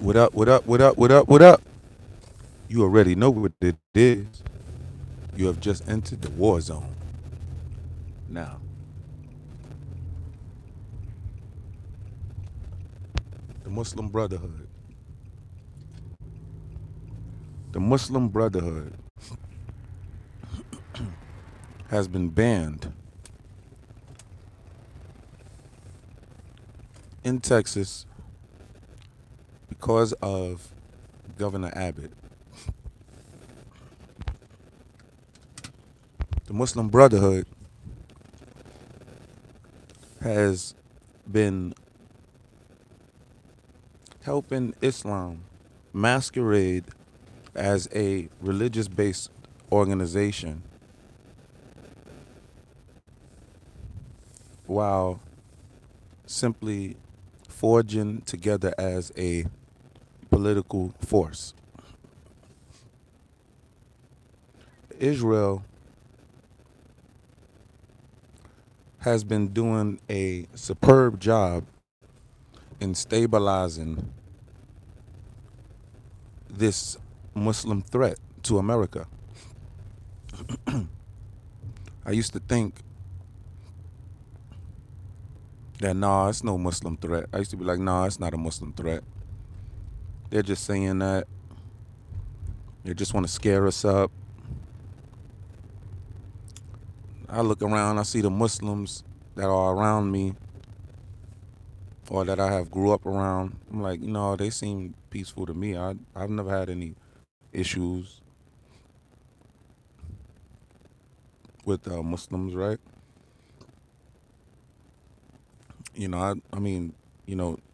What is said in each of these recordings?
What up, what up, what up, what up, what up? You already know what it is. You have just entered the war zone. Now, the Muslim Brotherhood. The Muslim Brotherhood has been banned in Texas because of Governor Abbott. The Muslim Brotherhood has been helping Islam masquerade as a religious based organization while simply forging together as a political force. Israel has been doing a superb job in stabilizing this Muslim threat to America. I used to think that, nah, it's no Muslim threat. I used to be like, nah, it's not a Muslim threat. They're just saying that. They just want to scare us up. I look around, I see the Muslims that are around me or that I have grew up around. I'm like, they seem peaceful to me. I've never had any issues with Muslims, right?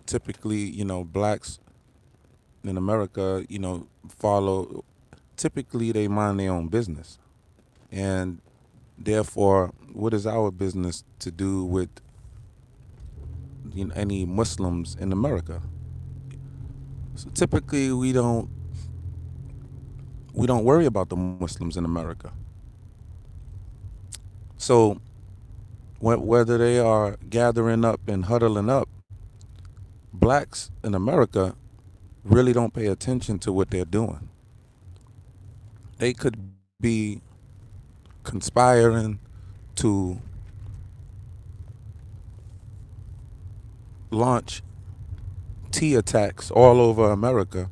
Typically, blacks in America, follow, typically they mind their own business. And therefore, what is our business to do with any Muslims in America? So typically, we don't worry about the Muslims in America. So whether they are gathering up and huddling up, blacks in America really don't pay attention to what they're doing. They could be conspiring to launch T attacks all over America,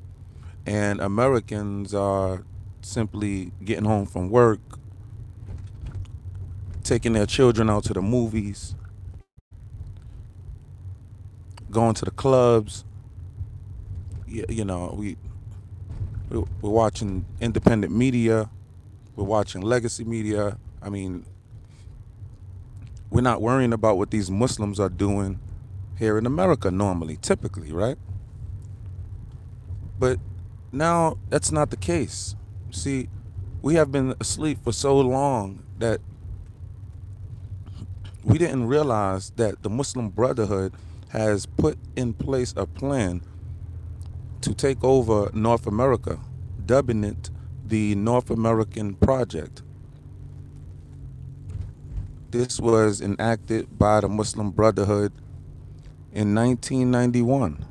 and Americans are simply getting home from work, taking their children out to the movies, going to the clubs. We're watching independent media, we're watching legacy media. I mean, we're not worrying about what these Muslims are doing here in America normally, typically, right? But now that's not the case. See, we have been asleep for so long that we didn't realize that the Muslim Brotherhood has put in place a plan to take over North America, dubbing it the North American Project. This was enacted by the Muslim Brotherhood in 1991.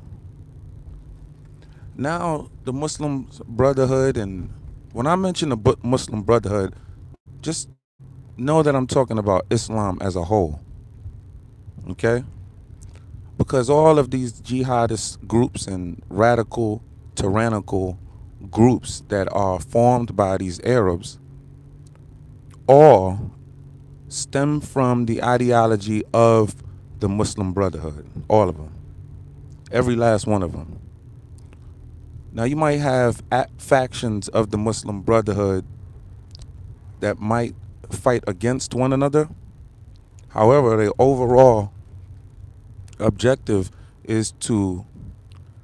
Now, the Muslim Brotherhood, and when I mention the Muslim Brotherhood, just know that I'm talking about Islam as a whole. Okay? Because all of these jihadist groups and radical, tyrannical groups that are formed by these Arabs all stem from the ideology of the Muslim Brotherhood. All of them. Every last one of them. Now, you might have factions of the Muslim Brotherhood that might fight against one another. However, the overall objective is to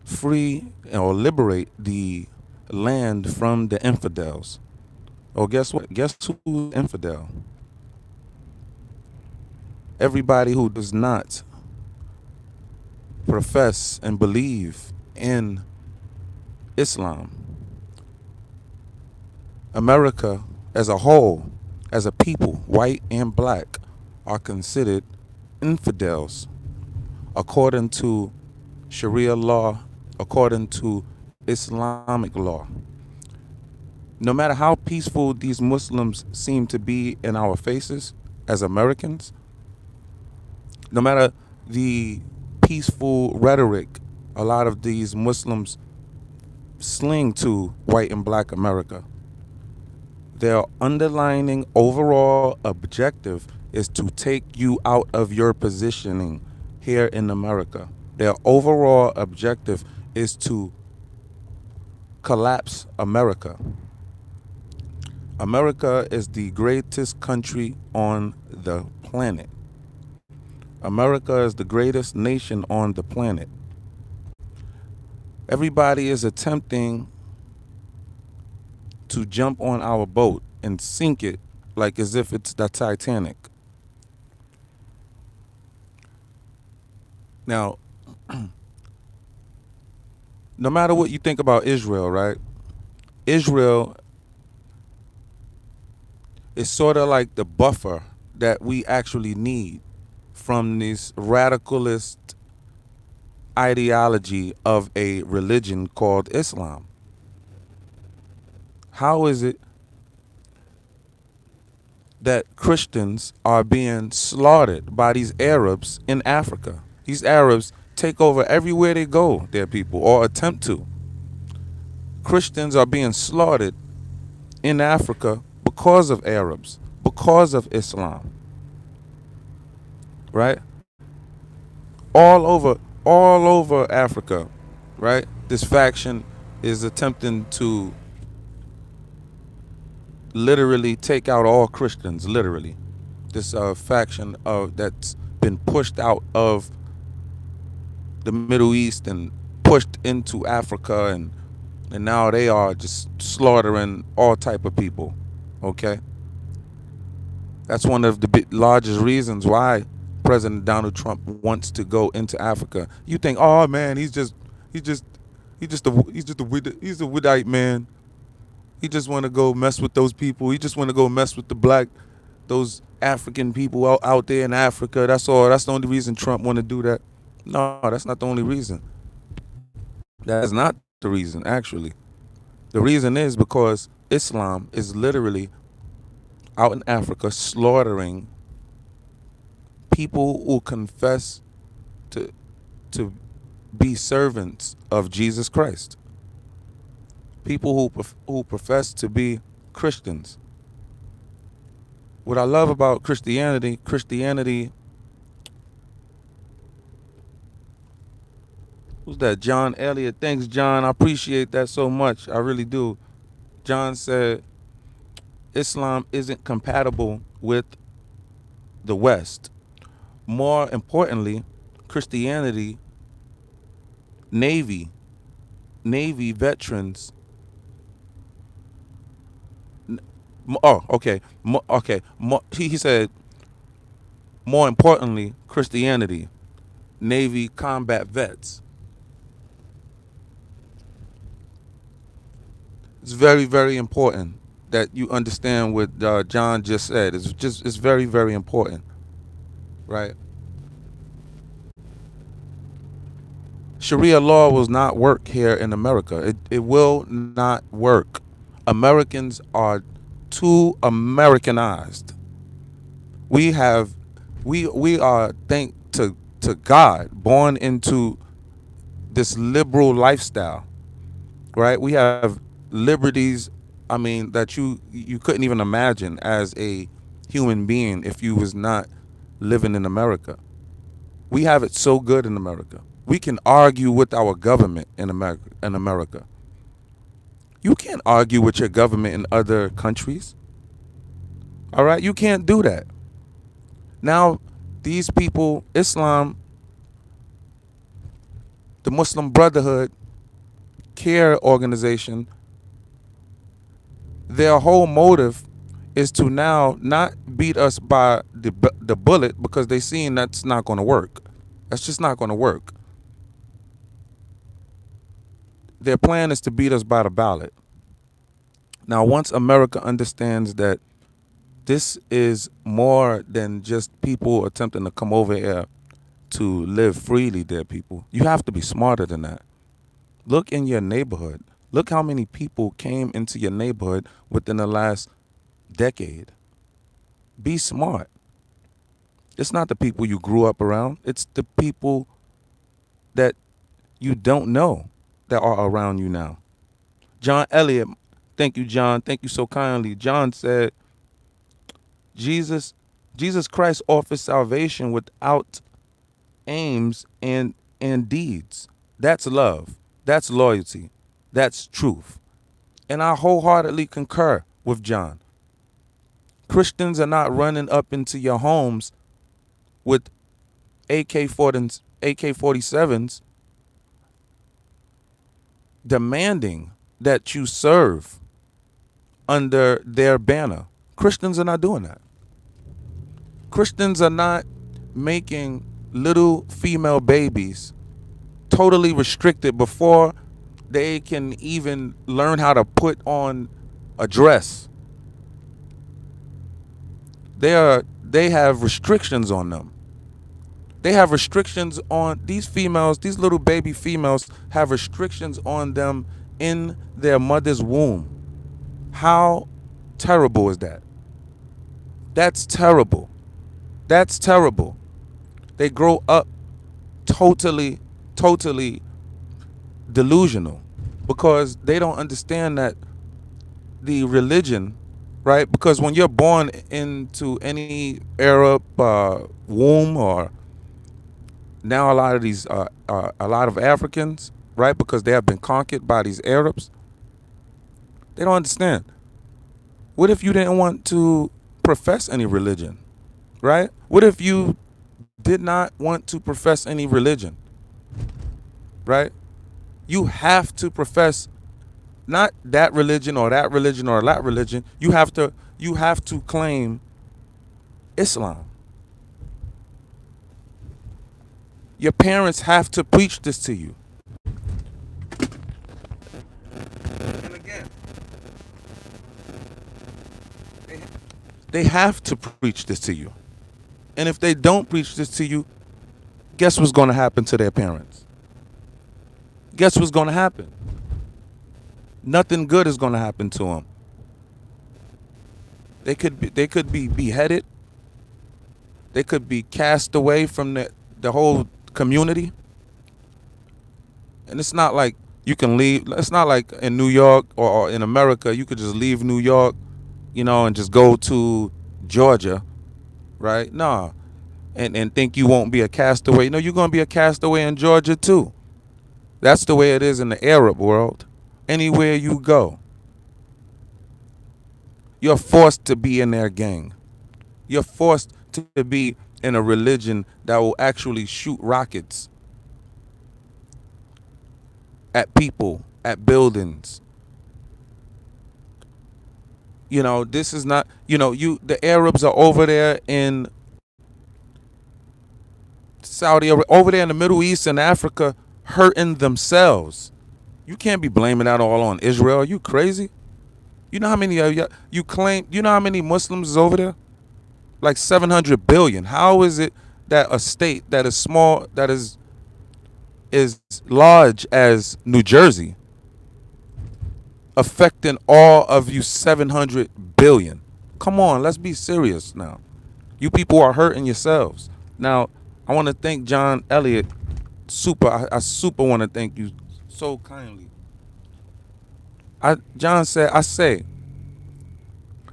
free or liberate the land from the infidels. Oh, guess what? Guess who's infidel? Everybody who does not profess and believe in Islam. America as a whole, as a people, white and black, are considered infidels according to Sharia law, according to Islamic law. No matter how peaceful these Muslims seem to be in our faces as Americans, no matter the peaceful rhetoric a lot of these Muslims sling to white and black America, their underlining overall objective is to take you out of your positioning here in America. Their overall objective is to collapse America. America is the greatest country on the planet. America is the greatest nation on the planet. Everybody is attempting to jump on our boat and sink it like as if it's the Titanic. Now, no matter what you think about Israel, right? Israel is sort of like the buffer that we actually need from this radicalist ideology of a religion called Islam. How is it that Christians are being slaughtered by these Arabs in Africa? These Arabs take over everywhere they go, their people, or attempt to. Christians are being slaughtered in Africa because of Arabs, because of Islam, right? All over Africa, right? This faction is attempting to literally take out all Christians, literally. This faction that's been pushed out of the Middle East and pushed into Africa, and now they are just slaughtering all type of people. Okay, that's one of the largest reasons why President Donald Trump wants to go into Africa. You think, oh man, he's just a Widdite man. He just want to go mess with those people. He just want to go mess with those African people out there in Africa. That's all. That's the only reason Trump want to do that. No, that's not the only reason. That is not the reason, actually. The reason is because Islam is literally out in Africa slaughtering people who confess to to be servants of Jesus Christ. People who profess to be Christians. What I love about Christianity, who's that? John Elliott. Thanks, John. I appreciate that so much. I really do. John said Islam isn't compatible with the West. More importantly, Christianity, Navy veterans. Oh, okay. Okay. He said, more importantly, Christianity, Navy combat vets. It's very, very important that you understand what John just said. It's very, very important, right? Sharia law will not work here in America. It will not work. Americans are too Americanized. We are, thank to God, born into this liberal lifestyle, right? We have liberties, I mean, that you couldn't even imagine as a human being if you was not living in America. We have it so good in America. We can argue with our government in America. You can't argue with your government in other countries. All right? You can't do that. Now, these people, Islam, the Muslim Brotherhood, care organization, their whole motive is to now not beat us by the bullet because they seeing that's not going to work. That's just not going to work. Their plan is to beat us by the ballot. Now, once America understands that this is more than just people attempting to come over here to live freely, dear people, you have to be smarter than that. Look in your neighborhood. Look how many people came into your neighborhood within the last decade. Be smart. It's not the people you grew up around. It's the people that you don't know that are around you now. John Elliott, thank you, John. Thank you so kindly. John said, Jesus, Jesus Christ offers salvation without aims and deeds. That's love. That's loyalty. That's truth. And I wholeheartedly concur with John. Christians are not running up into your homes with AK-47s demanding that you serve under their banner. Christians are not doing that. Christians are not making little female babies totally restricted before they can even learn how to put on a dress. They have restrictions on them. They have restrictions on these females. These little baby females have restrictions on them in their mother's womb. How terrible is that? That's terrible. That's terrible. They grow up totally delusional because they don't understand that the religion, right? Because when you're born into any Arab womb, or now a lot of these, a lot of Africans, right? Because they have been conquered by these Arabs. They don't understand. What if you didn't want to profess any religion, right? What if you did not want to profess any religion, right? You have to profess not that religion or that religion or that religion. You have to claim Islam. Your parents have to preach this to you. And again, they have to preach this to you. And if they don't preach this to you, guess what's going to happen to their parents? Guess what's going to happen? Nothing good is going to happen to them. They could be beheaded. They could be cast away from the whole community. And it's not like you can leave. It's not like in New York or in America you could just leave New York, and just go to Georgia, right? No, and think you won't be a castaway. No, you're going to be a castaway in Georgia too. That's the way it is in the Arab world. Anywhere you go, you're forced to be in their gang. You're forced to be in a religion that will actually shoot rockets at people, at buildings. This is not, the Arabs are over there in Saudi Arabia, over there in the Middle East and Africa, hurting themselves. You can't be blaming that all on Israel. Are you crazy? You know how many you claim? You know how many Muslims is over there? Like 700 billion. How is it that a state that is small, that is large as New Jersey, affecting all of you 700 billion? Come on, let's be serious now. You people are hurting yourselves. Now, I want to thank John Elliott. I super want to thank you so kindly. John said, I say,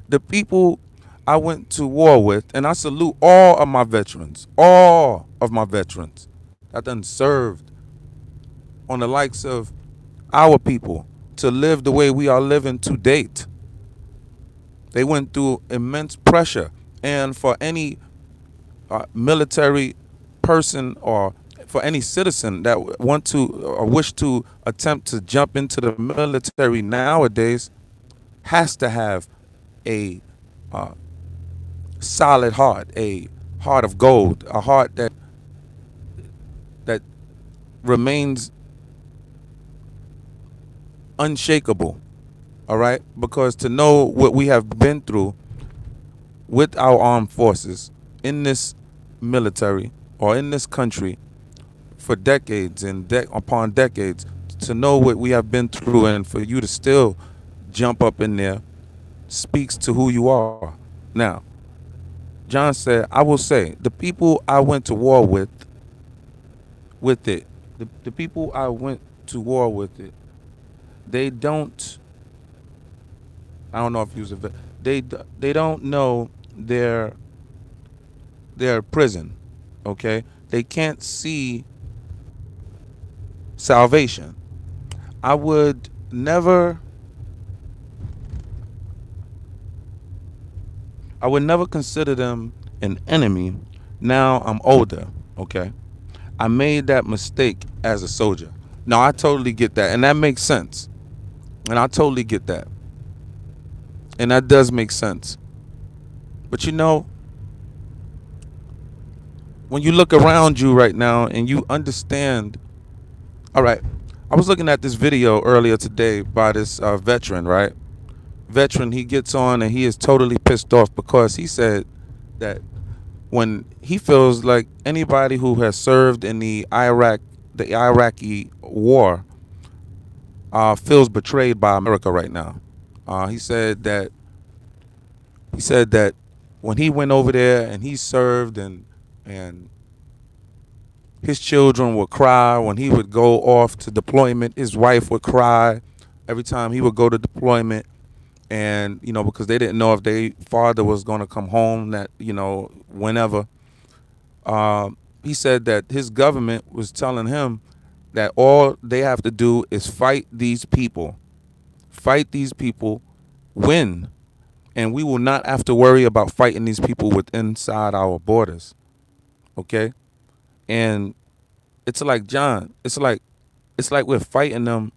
the people I went to war with, and I salute all of my veterans that done served on the likes of our people to live the way we are living to date. They went through immense pressure, and for any military person or for any citizen that want to or wish to attempt to jump into the military nowadays has to have a solid heart, a heart of gold, a heart that remains unshakable. All right, because to know what we have been through with our armed forces in this military or in this country for decades and upon decades, to know what we have been through, and for you to still jump up in there speaks to who you are. Now, John said, I will say, the people I went to war with it, the people I went to war with it, they don't, I don't know if he was a vet, they don't know their prison, okay? They can't see salvation. I would never consider them an enemy. Now I'm older, okay? I made that mistake as a soldier. Now I totally get that, and that makes sense. And I totally get that. And that does make sense. But you know, when you look around you right now and you understand, all right, I was looking at this video earlier today by this veteran, right? Veteran, he gets on and he is totally pissed off because he said that when he feels like anybody who has served in the Iraqi war feels betrayed by America right now. He said that when he went over there and he served, and his children would cry when he would go off to deployment. His wife would cry every time he would go to deployment, and because they didn't know if their father was going to come home, that whenever. He said that his government was telling him that all they have to do is fight these people, win, and we will not have to worry about fighting these people inside our borders. Okay, and it's like, John, it's like we're fighting them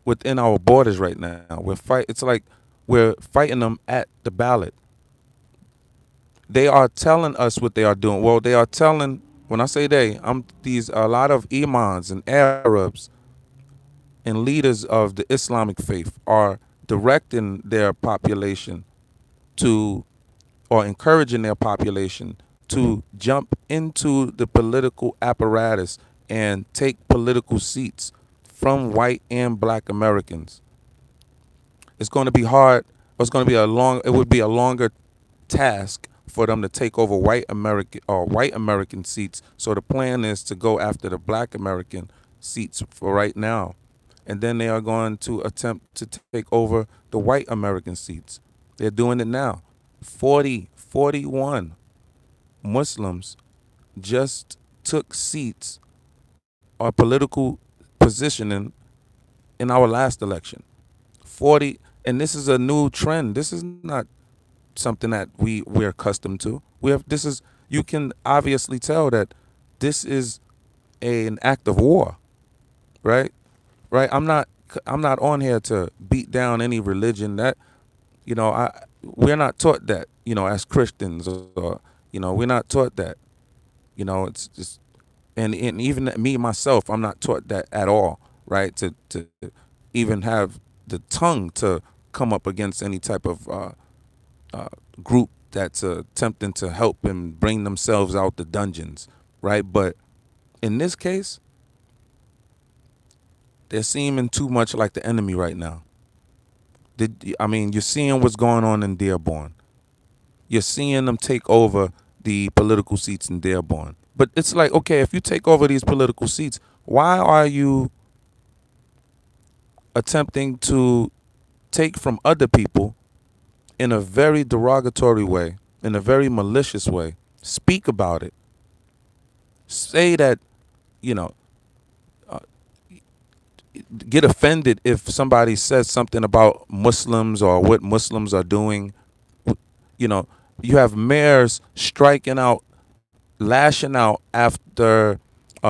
within our borders right now. It's like we're fighting them at the ballot. They are telling us what they are doing. Well, they are telling, when I say they, a lot of imams and Arabs and leaders of the Islamic faith are directing their population to, or encouraging their population to jump into the political apparatus and take political seats from white and black Americans. It's going to be hard. It would be a longer task for them to take over white American seats. So the plan is to go after the black American seats for right now. And then they are going to attempt to take over the white American seats. They're doing it now. 41 Muslims just took seats or political positioning in our last election. 40, and this is a new trend. This is not something that we're accustomed to. You can obviously tell that this is an act of war, right? Right? I'm not on here to beat down any religion. That we're not taught that, as Christians, or we're not taught that. It's just, and even me myself, I'm not taught that at all, right? To even have the tongue to come up against any type of group that's attempting to help and bring themselves out the dungeons, right? But in this case, they're seeming too much like the enemy right now. You're seeing what's going on in Dearborn. You're seeing them take over the political seats in Dearborn. But it's like, okay, if you take over these political seats, why are you attempting to take from other people in a very derogatory way, in a very malicious way? Speak about it. Say that, uh, get offended if somebody says something about Muslims or what Muslims are doing. You have mayors striking out, lashing out after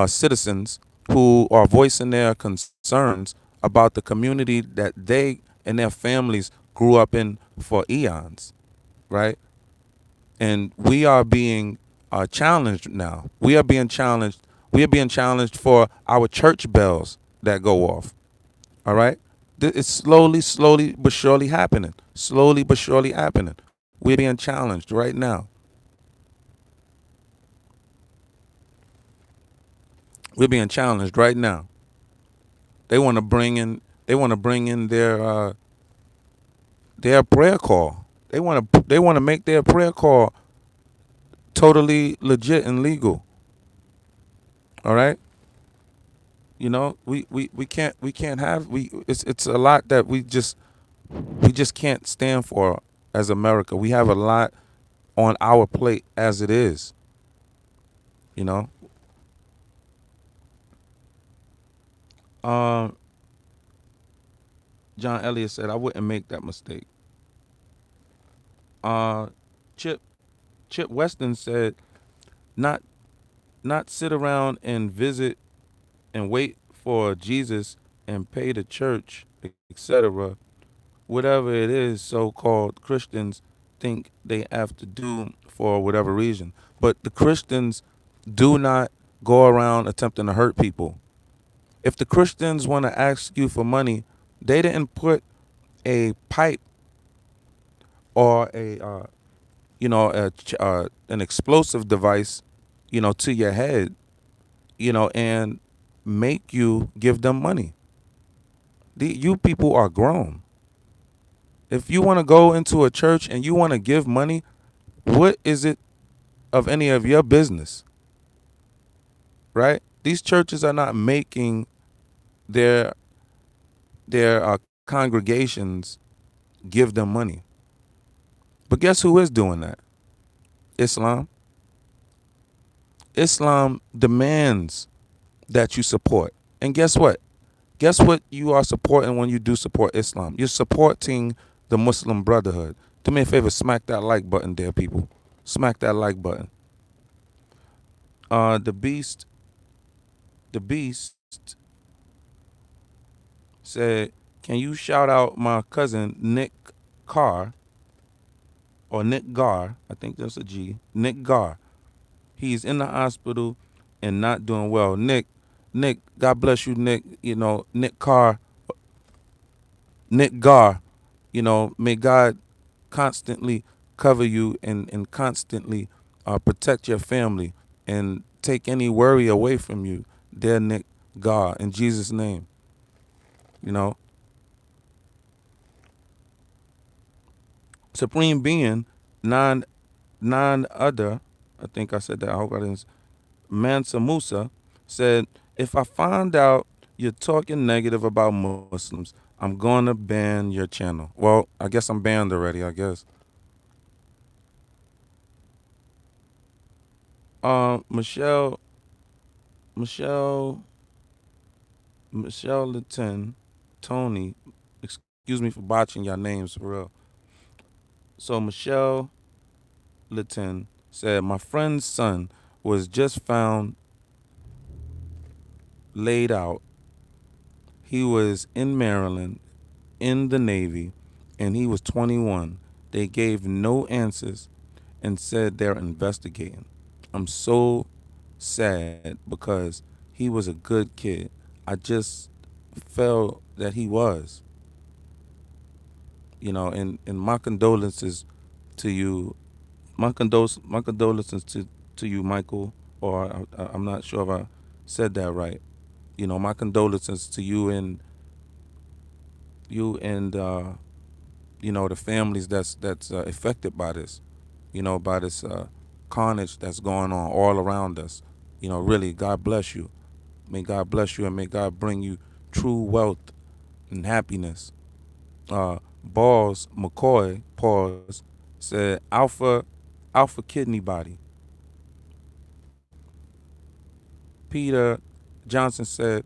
citizens who are voicing their concerns about the community that they and their families grew up in for eons, right? And we are being challenged now. We are being challenged. We are being challenged for our church bells that go off. All right? It's slowly but surely happening. Slowly but surely happening. We're being challenged right now. We're being challenged right now. They want to bring in. They want to bring in their prayer call. They want to. They want to make their prayer call totally legit and legal. All right. You know, we can't have we. It's a lot that we just can't stand for as America. We have a lot on our plate as it is. You know. Um, John Elliott said, "I wouldn't make that mistake." Uh, Chip Chip Weston said, "Not not sit around and visit and wait for Jesus and pay the church, etc. Whatever it is, so-called Christians think they have to do for whatever reason. But the Christians do not go around attempting to hurt people. If the Christians want to ask you for money, they didn't put a pipe or an explosive device, to your head, and make you give them money. You people are grown. If you want to go into a church and you want to give money, what is it of any of your business, right? These churches are not making their congregations give them money. But guess who is doing that? Islam. Islam demands that you support. And guess what? Guess what you are supporting when you do support Islam? You're supporting the Muslim Brotherhood. Do me a favor, smack that like button there, people. Smack that like button. The beast said, "Can you shout out my cousin Nick Carr or Nick Gar? I think that's a G. Nick Gar. He's in the hospital and not doing well. Nick, God bless you, Nick. Nick Carr, Nick Gar. May God constantly cover you and constantly protect your family and take any worry away from you, dear Nick Gar, in Jesus' name." You know, Supreme Being, none other, I think I said that, I hope I didn't, Mansa Musa, said, "If I find out you're talking negative about Muslims, I'm going to ban your channel." Well, I guess I'm banned already, I guess. Michelle, Michelle, Michelle Latin, Tony, excuse me for botching your names for real. So Michelle Latin said, "My friend's son was just found laid out. He was in Maryland in the Navy and he was 21. They gave no answers and said they're investigating. I'm so sad because he was a good kid. I just felt that he was, and my condolences to you. My condolences to you, Michael, or I'm not sure if I said that right. My condolences to you and the families that's affected by this, by this carnage that's going on all around us. Really, God bless you. May God bless you and may God bring you true wealth and happiness. Balls McCoy, pause, said alpha kidney body. Peter Johnson said,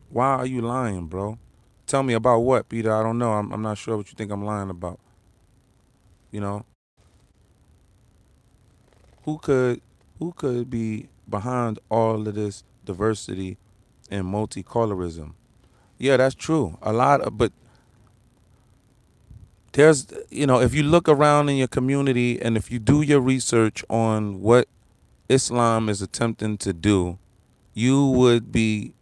"Why are you lying, bro? Tell me about what, Peter? I don't know. I'm not sure what you think I'm lying about. You know, who could who could be behind all of this diversity and multicolorism?" Yeah, that's true. A lot of, but there's, if you look around in your community and if you do your research on what Islam is attempting to do, you would be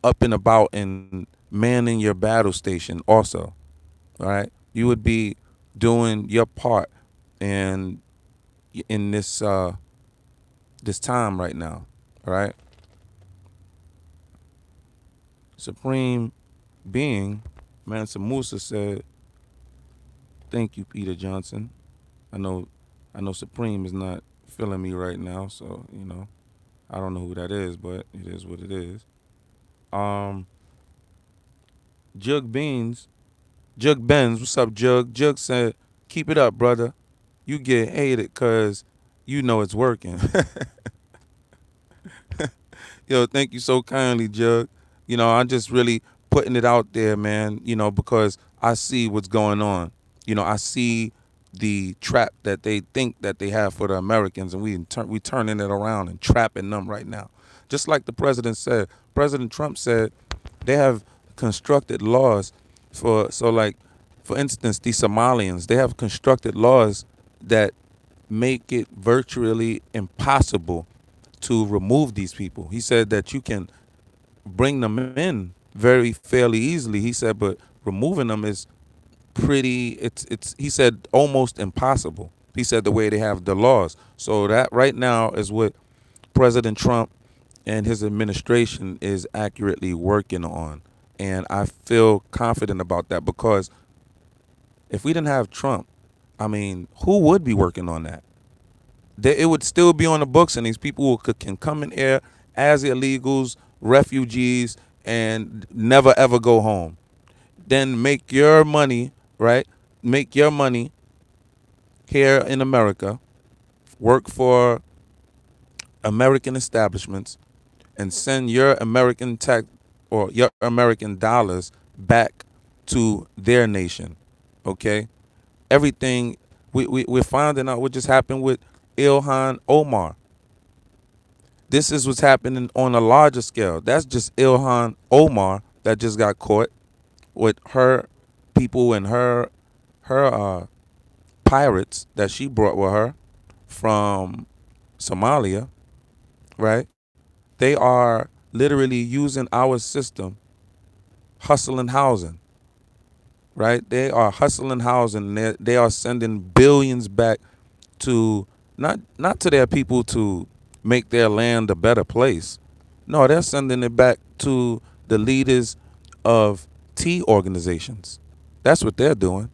up and about and manning your battle station also. All right, you would be doing your part and in this time right now. All right. Supreme Being, Mansa Musa said, "Thank you, Peter Johnson. I know, I know Supreme is not feeling me right now, so I don't know who that is, but it is what it is." Um, Jug Beans, Jug Benz, what's up, Jug? Jug said, "Keep it up, brother. You get hated because you know it's working." Yo, thank you so kindly, Jug. I'm just really putting it out there, man, because I see what's going on. I see the trap that they think that they have for the Americans, and we turning it around and trapping them right now. Just like the president said, President Trump said they have constructed laws for instance, the Somalians, they have constructed laws that make it virtually impossible to remove these people. He said that you can bring them in very fairly easily. He said, but removing them is pretty. It's. He said almost impossible. He said the way they have the laws. So that right now is what President Trump and his administration is accurately working on, and I feel confident about that because if we didn't have Trump, I mean, who would be working on that? It would still be on the books, and these people can come in here as illegals, refugees, and never ever go home. Then make your money, right? Make your money here in America, work for American establishments, and send your American tax or your American dollars back to their nation. Okay? Everything we're finding out what just happened with Ilhan Omar. This is what's happening on a larger scale. That's just Ilhan Omar that just got caught with her people and her pirates that she brought with her from Somalia, right? They are literally using our system, hustling housing, right? They are hustling housing. They are sending billions back to not to their people to make their land a better place. No, they're sending it back to the leaders of tea organizations. That's what they're doing.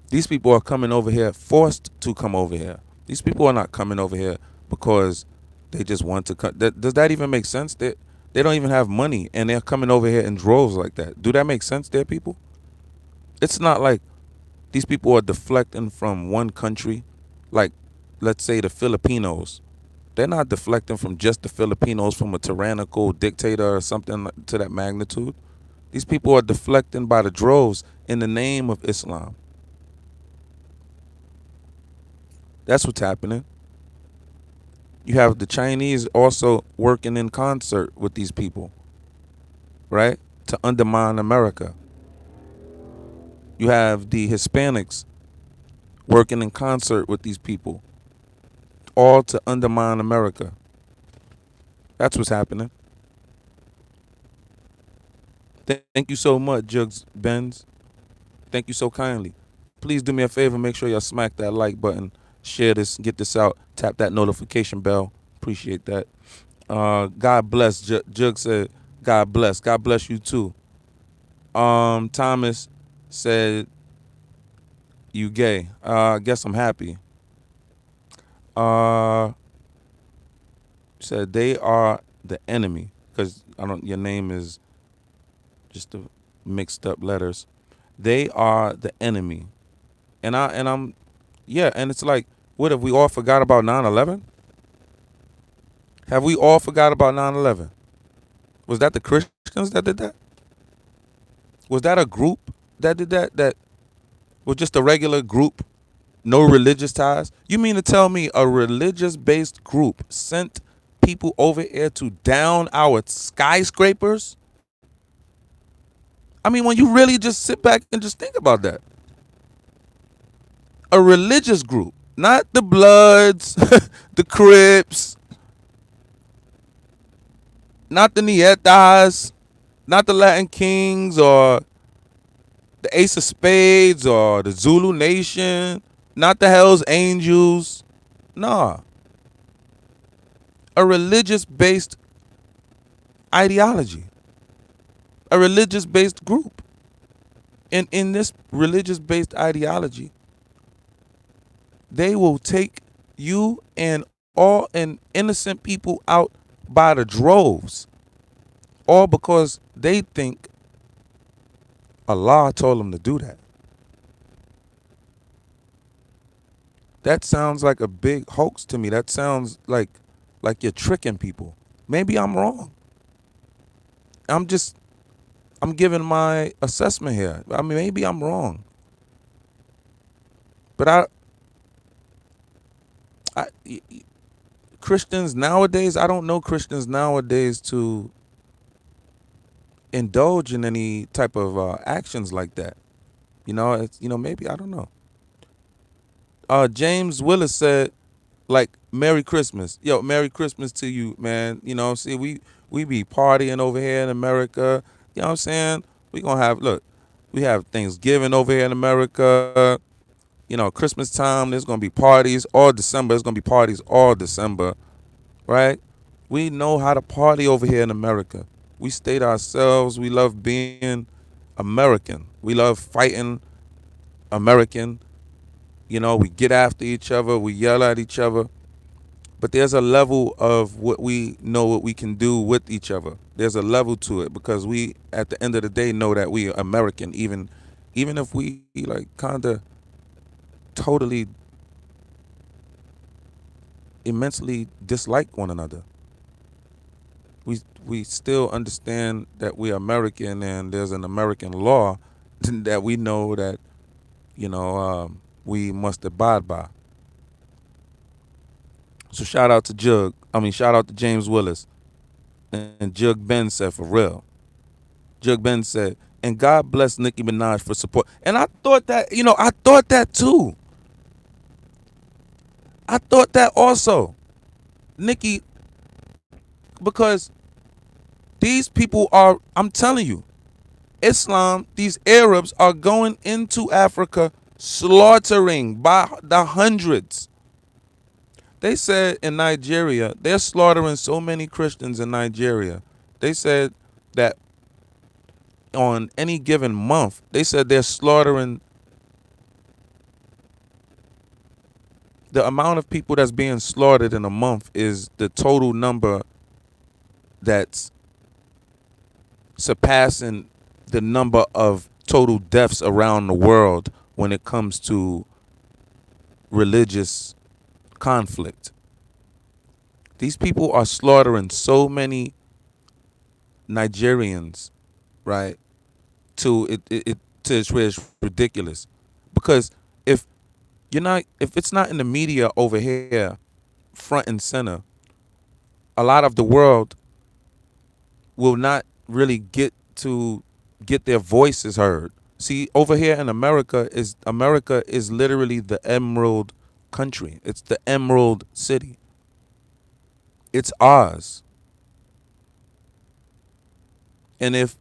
These people are coming over here, forced to come over here. These people are not coming over here because they just want to come. Does that even make sense? They don't even have money, and they're coming over here in droves like that. Do that make sense there, people? It's not like these people are deflecting from one country, like, let's say, the Filipinos. They're not deflecting from just the Filipinos from a tyrannical dictator or something to that magnitude. These people are deflecting by the droves in the name of Islam. That's what's happening. You have the Chinese also working in concert with these people, right? To undermine America. You have the Hispanics working in concert with these people, all to undermine America. That's what's happening. Thank you so much, Jugs Benz. Thank you so kindly. Please do me a favor, make sure y'all smack that like button, share this, get this out, tap that notification bell. Appreciate that. God bless. Jug said, God bless. God bless you too. Thomas said, you gay. I guess I'm happy. Said they are the enemy because your name is just the mixed up letters. They are the enemy. And I'm yeah, and it's like, what, have we all forgot about 9/11? Have we all forgot about 9/11? Was that the Christians that did that? Was that a group that did that? That was just a regular group, no religious ties? You mean to tell me a religious-based group sent people over here to down our skyscrapers? I mean, when you really just sit back and just think about that. A religious group, not the Bloods, the Crips, not the Nietas, not the Latin Kings or the Ace of Spades or the Zulu Nation, not the Hells Angels. Nah. A religious-based ideology. a religious-based group. And in this religious-based ideology, they will take you and all and innocent people out by the droves, all because they think Allah told them to do that. That sounds like a big hoax to me. That sounds like you're tricking people. Maybe I'm wrong. I'm giving my assessment here. I mean, maybe I'm wrong. But Christians nowadays, I don't know Christians nowadays to indulge in any type of actions like that. Maybe, I don't know. James Willis said, like, Merry Christmas. Yo, Merry Christmas to you, man. You know what I'm saying? We be partying over here in America. You know what I'm saying? We have Thanksgiving over here in America. Christmas time, there's going to be parties all December. There's going to be parties all December, right? We know how to party over here in America. We state ourselves. We love being American. We love fighting American. We get after each other. We yell at each other. But there's a level of what we know what we can do with each other. There's a level to it because we, at the end of the day, know that we are American, even if we like kind of totally immensely dislike one another. We still understand that we're American and there's an American law that we know that we must abide by. So shout out to James Willis. And Jug Ben said, for real. Jug Ben said, and God bless Nicki Minaj for support. And I thought that, I thought that too. I thought that also. Nicki, because these people are, I'm telling you, Islam, these Arabs are going into Africa slaughtering by the hundreds. They said in Nigeria, they're slaughtering so many Christians in Nigeria. They said that on any given month, they said they're slaughtering the amount of people that's being slaughtered in a month is the total number that's surpassing the number of total deaths around the world when it comes to religious conflict. These people are slaughtering so many Nigerians, right? To where it's ridiculous. Because if it's not in the media over here, front and center, a lot of the world will not really get their voices heard. See, over here in America is literally the emerald country. It's the emerald city. It's ours. And if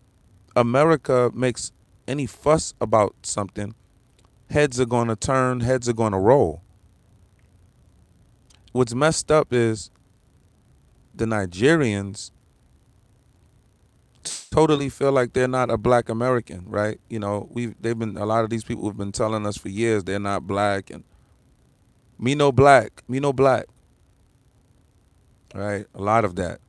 America makes any fuss about something, heads are going to turn, heads are going to roll. What's messed up is the Nigerians totally feel like they're not a black American, right? A lot of these people have been telling us for years they're not black, and me no black, right? A lot of that.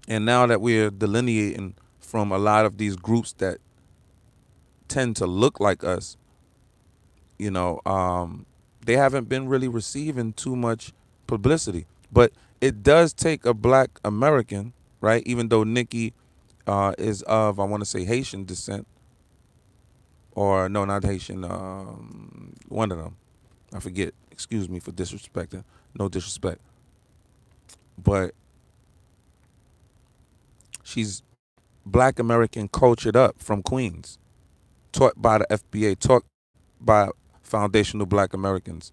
And now that we're delineating from a lot of these groups that tend to look like us, they haven't been really receiving too much publicity. But it does take a black American, right? Even though Nicki is of, I want to say, Haitian descent. Or, no, not Haitian, one of them. I forget. Excuse me for disrespecting. No disrespect. But she's black American cultured up from Queens. Taught by the FBA, taught by foundational black Americans.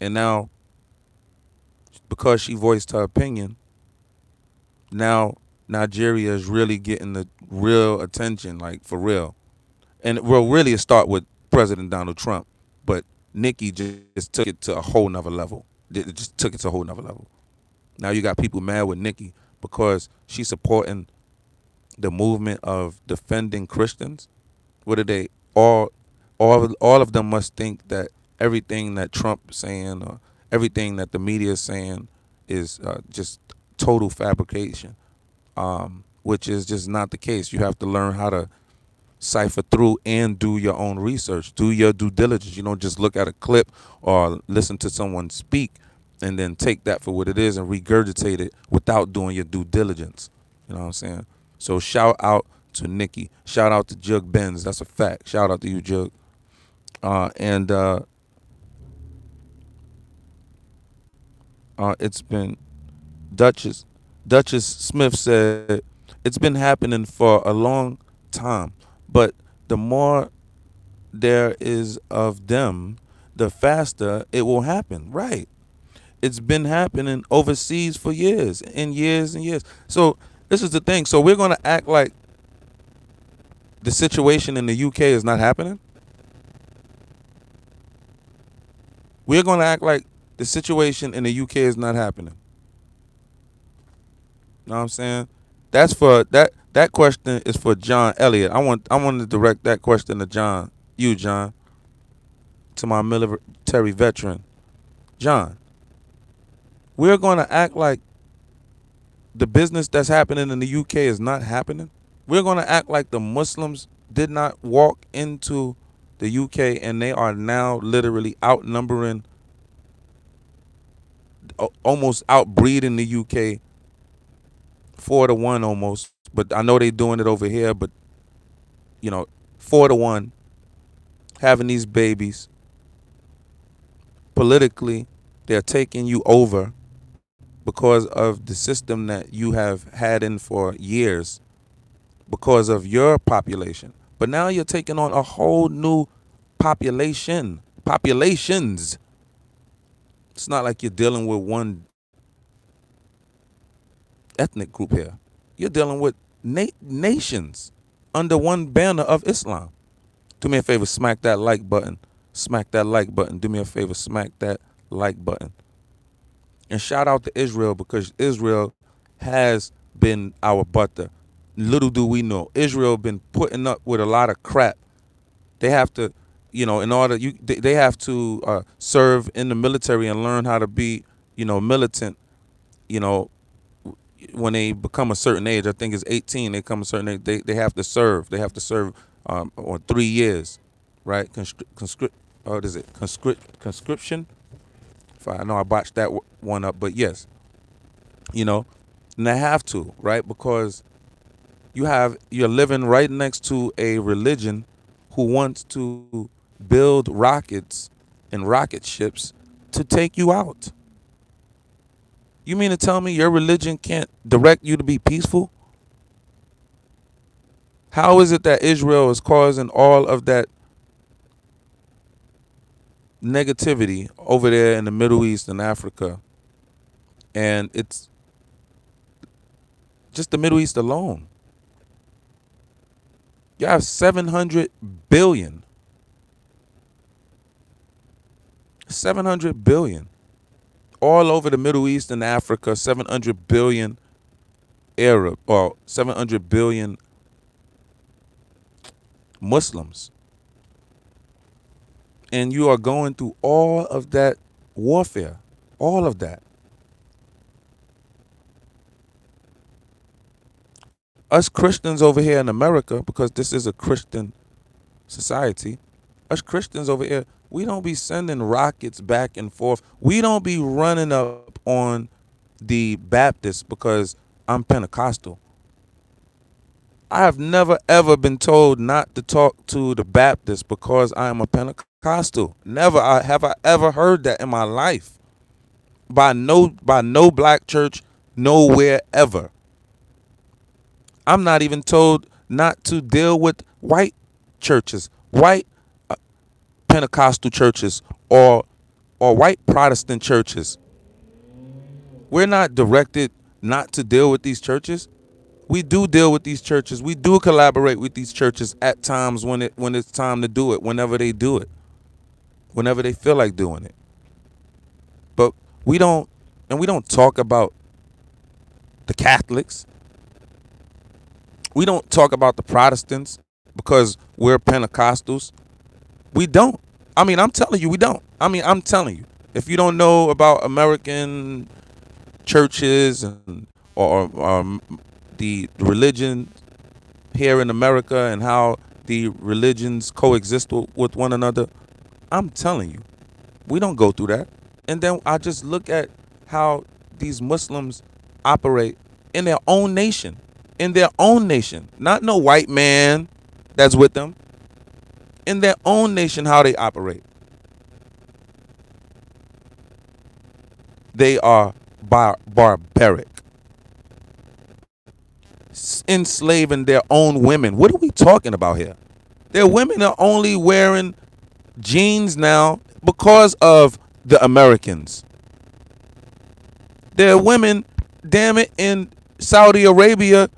And now, because she voiced her opinion, now Nigeria is really getting the real attention, like for real. And it will really start with President Donald Trump. But Nicki just took it to a whole nother level. It just took it to a whole nother level. Now you got people mad with Nicki because she's supporting the movement of defending Christians, what do they all of them must think that everything that Trump is saying or everything that the media is saying is just total fabrication, which is just not the case. You have to learn how to cipher through and do your own research, do your due diligence. You don't just look at a clip or listen to someone speak and then take that for what it is and regurgitate it without doing your due diligence. You know what I'm saying? So shout out to Nikki. Shout out to Jug Benz. That's a fact. Shout out to you, Jug. And it's been Duchess Smith said it's been happening for a long time, but the more there is of them, the faster it will happen. Right. It's been happening overseas for years and years and years. So this is the thing. So we're going to act like the situation in the UK is not happening. We're going to act like the situation in the UK is not happening. You know what I'm saying? That's for that question is for John Elliott. I want to direct that question to John. You, John, to my military veteran. John, we're going to act like the business that's happening in the UK is not happening. We're going to act like the Muslims did not walk into the UK and they are now literally outnumbering, almost outbreeding the UK 4-1 almost. But I know they're doing it over here, but 4-1, having these babies. Politically, they're taking you over because of the system that you have had in for years, because of your population. But now you're taking on a whole new populations. It's not like you're dealing with one ethnic group here. You're dealing with nations under one banner of Islam. Do me a favor, smack that like button. Smack that like button. Do me a favor, smack that like button. And shout out to Israel, because Israel has been our butter. Little do we know, Israel been putting up with a lot of crap. They have to, in order they have to serve in the military and learn how to be, militant. When they become a certain age, I think it's 18. They become a certain age. They have to serve. They have to serve on 3 years, right? What is it? Conscription. I know I botched that one up, but yes, and they have to, right? Because you're living right next to a religion who wants to build rockets and rocket ships to take you out. You mean to tell me your religion can't direct you to be peaceful? How is it that Israel is causing all of that negativity over there in the Middle East and Africa? And it's just the Middle East alone. You have 700 billion. 700 billion. All over the Middle East and Africa, 700 billion Arab, or 700 billion Muslims. And you are going through all of that warfare. All of that. Us Christians over here in America, because this is a Christian society, us Christians over here, we don't be sending rockets back and forth. We don't be running up on the Baptists because I'm Pentecostal. I have never ever been told not to talk to the Baptists because I am a Pentecostal. Never have I ever heard that in my life. By no black church nowhere ever. I'm not even told not to deal with white churches, white Pentecostal churches, or white Protestant churches. We're not directed not to deal with these churches. We do deal with these churches. We do collaborate with these churches at times when it's time to do it, whenever they do it, whenever they feel like doing it. But we don't talk about the Catholics. We don't talk about the Protestants because we're Pentecostals. We don't. I mean, I'm telling you, we don't. I mean, I'm telling you. If you don't know about American churches and or the religion here in America and how the religions coexist with one another, I'm telling you, we don't go through that. And then I just look at how these Muslims operate in their own nation. In their own nation. Not no white man that's with them. In their own nation, how they operate. They are barbaric. Enslaving their own women. What are we talking about here? Their women are only wearing jeans now because of the Americans. There are women, damn it, in Saudi Arabia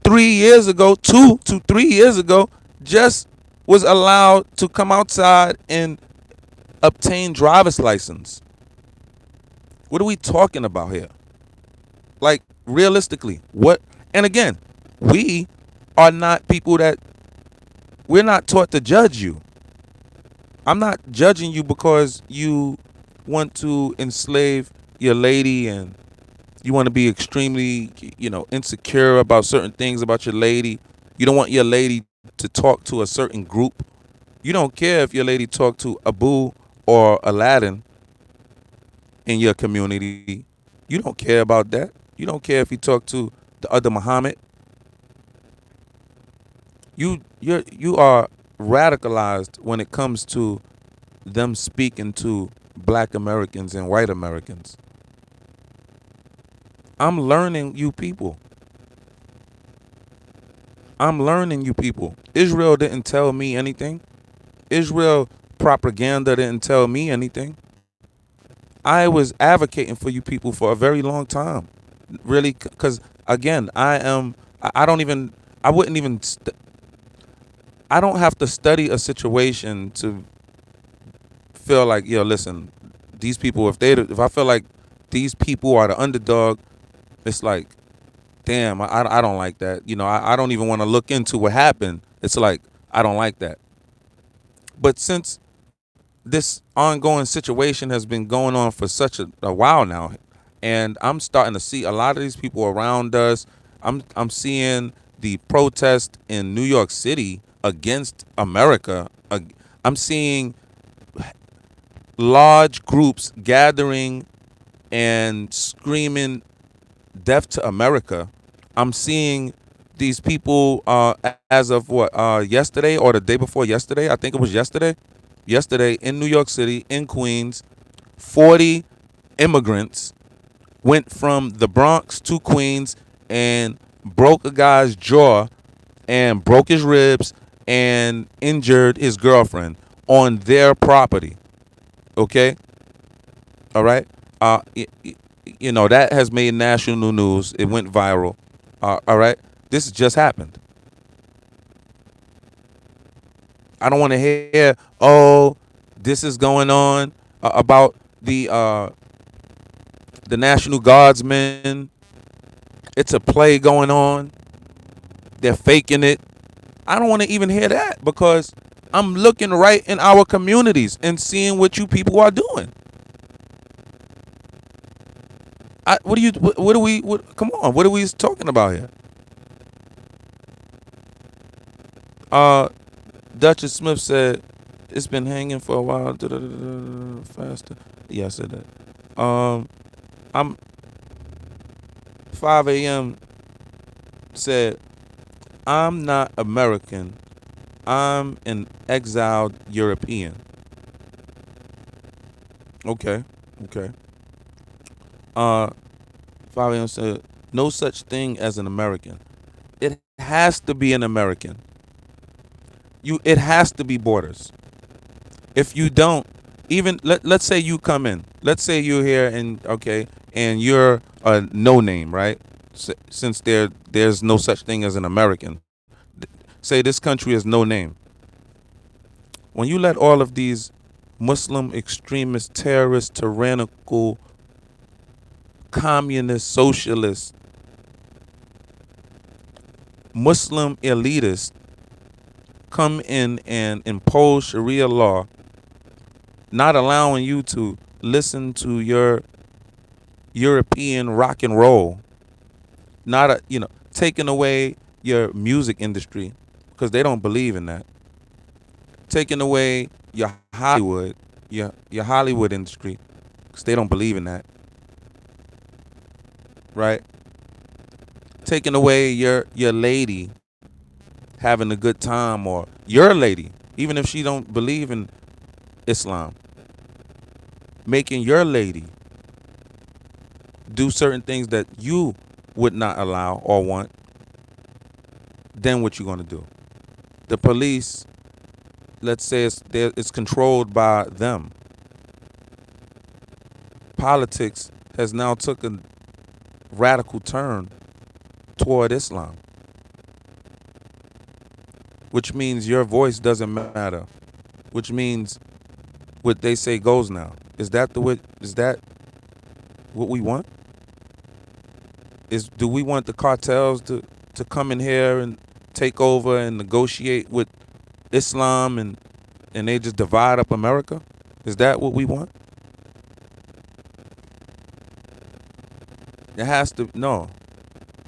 3 years ago, 2 to 3 years ago, just was allowed to come outside and obtain driver's license. What are we talking about here? Like, realistically, what? And again, we are not people that, we're not taught to judge you. I'm not judging you because you want to enslave your lady and you want to be extremely, insecure about certain things about your lady. You don't want your lady to talk to a certain group. You don't care if your lady talk to Abu or Aladdin in your community. You don't care about that. You don't care if you talk to the other Muhammad. You are radicalized when it comes to them speaking to black Americans and white Americans. I'm learning you people. I'm learning you people. Israel didn't tell me anything. Israel propaganda didn't tell me anything. I was advocating for you people for a very long time. Really, because again, I don't even, I wouldn't even, I don't have to study a situation to feel like, listen, these people, if I feel like these people are the underdog, it's like, damn, I don't like that. I don't even want to look into what happened. It's like, I don't like that. But since this ongoing situation has been going on for such a while now, and I'm starting to see a lot of these people around us, I'm seeing the protest in New York City against America. I'm seeing large groups gathering and screaming death to America. I'm seeing these people as of yesterday or the day before yesterday. I think it was yesterday. Yesterday in New York City, in Queens, 40 immigrants went from the Bronx to Queens and broke a guy's jaw and broke his ribs and injured his girlfriend on their property. Okay? All right? That has made national news. It went viral. All right? This just happened. I don't want to hear, this is going on about the National Guardsmen. It's a play going on. They're faking it. I don't want to even hear that because I'm looking right in our communities and seeing what you people are doing. Come on, what are we talking about here? Duchess Smith said, it's been hanging for a while. Faster. Yeah, I said that. I'm 5 a.m. said, I'm not American. I'm an exiled European. Okay. 5 a.m. said, no such thing as an American. It has to be an American. It has to be borders. If you don't, even let's say you come in. Let's say you're here and you're a no name, right? Since there's no such thing as an American. Say this country is no name. When you let all of these Muslim extremist, terrorist, tyrannical, communist, socialist Muslim elitists come in and impose Sharia law, not allowing you to listen to your European rock and roll, not taking away your music industry because they don't believe in that, taking away your Hollywood, your Hollywood industry because they don't believe in that, right? Taking away your lady having a good time, or your lady, even if she don't believe in Islam, making your lady do certain things that you would not allow or want, then what you gonna do? The police, let's say it's controlled by them. Politics has now took a radical turn toward Islam, which means your voice doesn't matter, which means what they say goes now. Is that what we want? Do we want the cartels to come in here and take over and negotiate with Islam and they just divide up America? Is that what we want? It has to. No,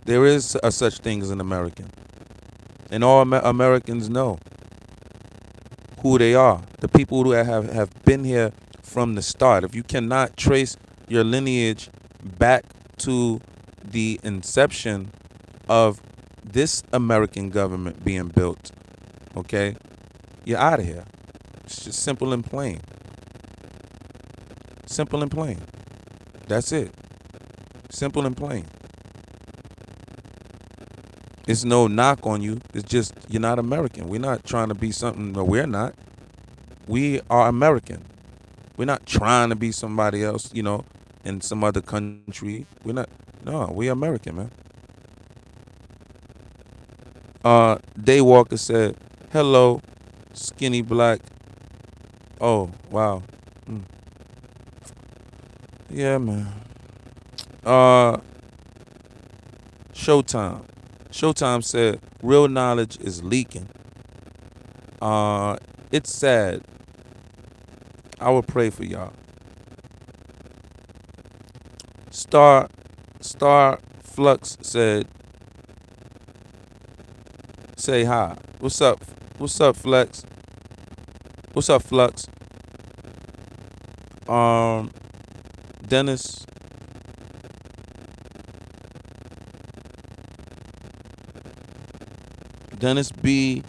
there is a such thing as an American, and all Americans know who they are. The people who have been here from the start. If you cannot trace your lineage back to the inception of this American government being built, okay, you're out of here. It's just simple and plain. Simple and plain. That's it. Simple and plain. It's no knock on you. It's just you're not American. We're not trying to be something that we're not. We are American. We're not trying to be somebody else, in some other country. We're not. No, we're American, man. Daywalker said, "Hello, skinny black." Oh, wow. Yeah, man. Showtime. Showtime said, "Real knowledge is leaking. It's sad. I will pray for y'all." Star Flux said, "Say hi." What's up? What's up, Flex? What's up, Flux? Dennis. Dennis B.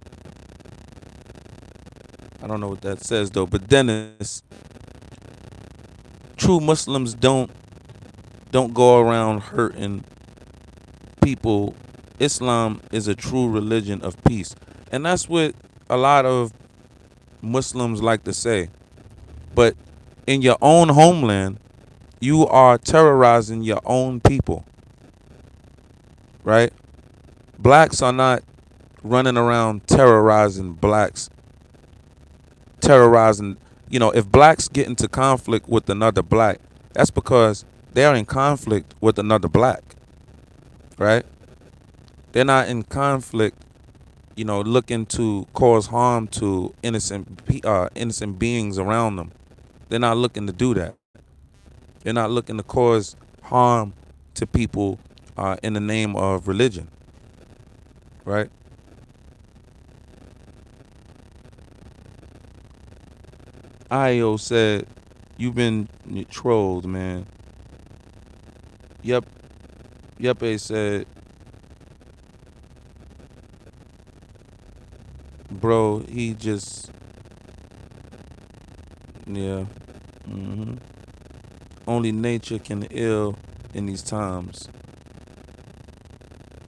I don't know what that says though, but Dennis, true Muslims don't go around hurting people. Islam is a true religion of peace. And that's what a lot of Muslims like to say. But in your own homeland, you are terrorizing your own people. Right? Blacks are not running around terrorizing blacks. Terrorizing, if blacks get into conflict with another black, that's because they are in conflict with another black. Right? They're not in conflict, looking to cause harm to innocent beings around them. They're not looking to do that. They're not looking to cause harm to people in the name of religion. Right? Io said, "You've been trolled, man." Yepe said, "Bro, he just, yeah. Only nature can ill in these times."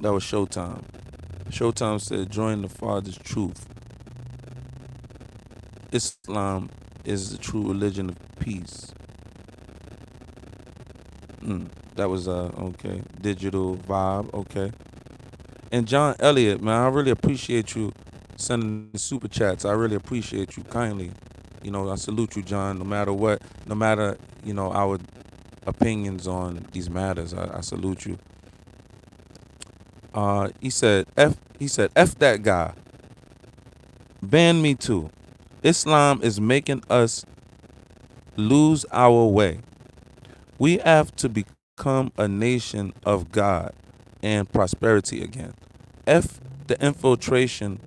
That was Showtime. Showtime said, "Join the Father's truth. Islam is the true religion of peace." That was okay. Digital Vibe, okay. And John Elliott, man, I really appreciate you sending the super chats. I really appreciate you kindly. I salute you, John, no matter what, no matter, our opinions on these matters. I salute you. F that guy. Ban me too. Islam is making us lose our way. We have to become a nation of God and prosperity again. F the infiltration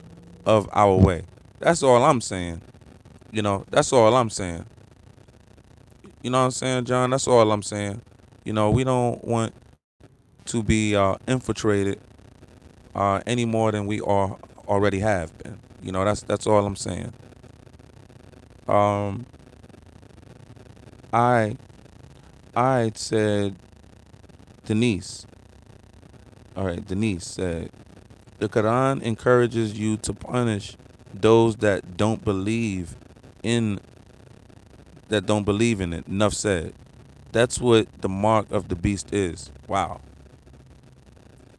of our way. That's all I'm saying. That's all I'm saying. You know what I'm saying, John? That's all I'm saying. We don't want to be infiltrated any more than we already have been. That's all I'm saying. Um, I I said Denise. All right, Denise said the Quran encourages you to punish those in that don't believe in it. Enough said. That's what the mark of the beast is. Wow.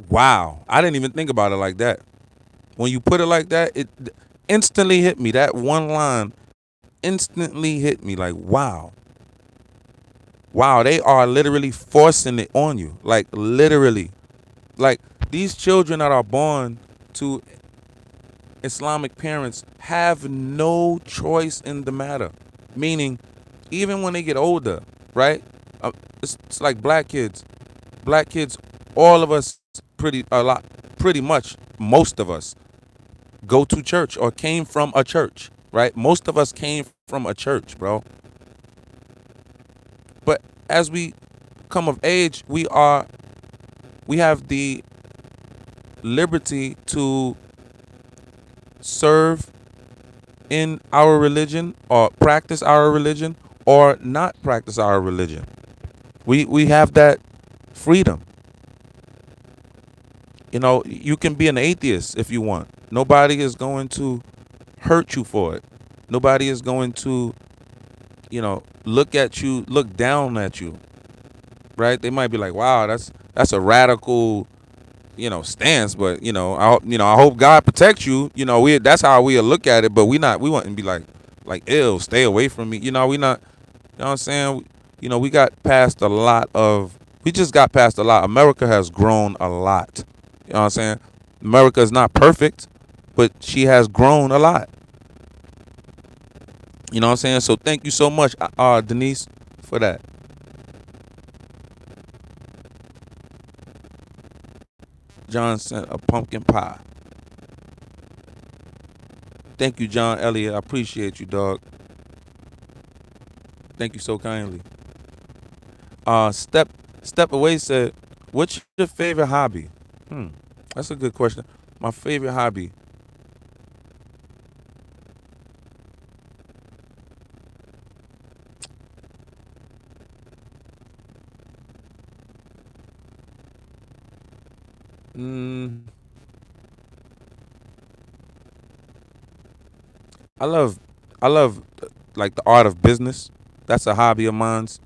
Wow. I didn't even think about it like that. When you put it like that, it instantly hit me. That one line instantly hit me like, wow. Wow, they are literally forcing it on you. Like, literally. Like, these children that are born to Islamic parents have no choice in the matter. Meaning, even when they get older, right? It's like black kids. Black kids, all of us, pretty much, most of us go to church or came from a church, right? Most of us came from a church, bro. But as we come of age, we have the liberty to serve in our religion or practice our religion or not practice our religion. We have that freedom. You can be an atheist if you want. Nobody is going to hurt you for it. Nobody is going to, look down at you, right? They might be like, "Wow, that's a radical, stance." But I hope God protects you. That's how we look at it. But we wouldn't be like, "Ew, stay away from me." We not. You know what I'm saying? We just got past a lot. America has grown a lot. You know what I'm saying? America is not perfect, but she has grown a lot. You know what I'm saying? So thank you so much, Denise, for that. John sent a pumpkin pie. Thank you, John Elliott. I appreciate you, dog. Thank you so kindly. Step away said, "What's your favorite hobby?" That's a good question. My favorite hobby. Mm, I love, I love like the art of business. That's a hobby of mine's.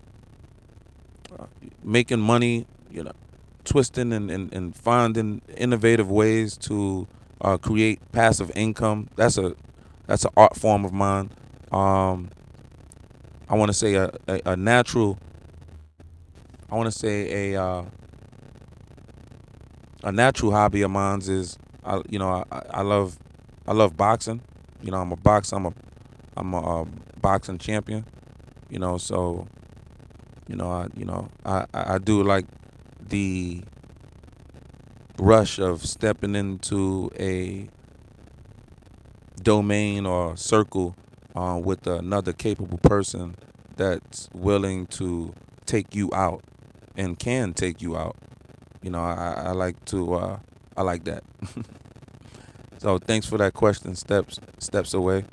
Making money, twisting and finding innovative ways to create passive income. That's an art form of mine. Um, I want to say a natural. I want to say a natural hobby of mine is I love boxing. I'm a boxer. I'm a boxing champion. So I do like the rush of stepping into a domain or circle with another capable person that's willing to take you out and can take you out. I like to I like that. So thanks for that question. Steps away.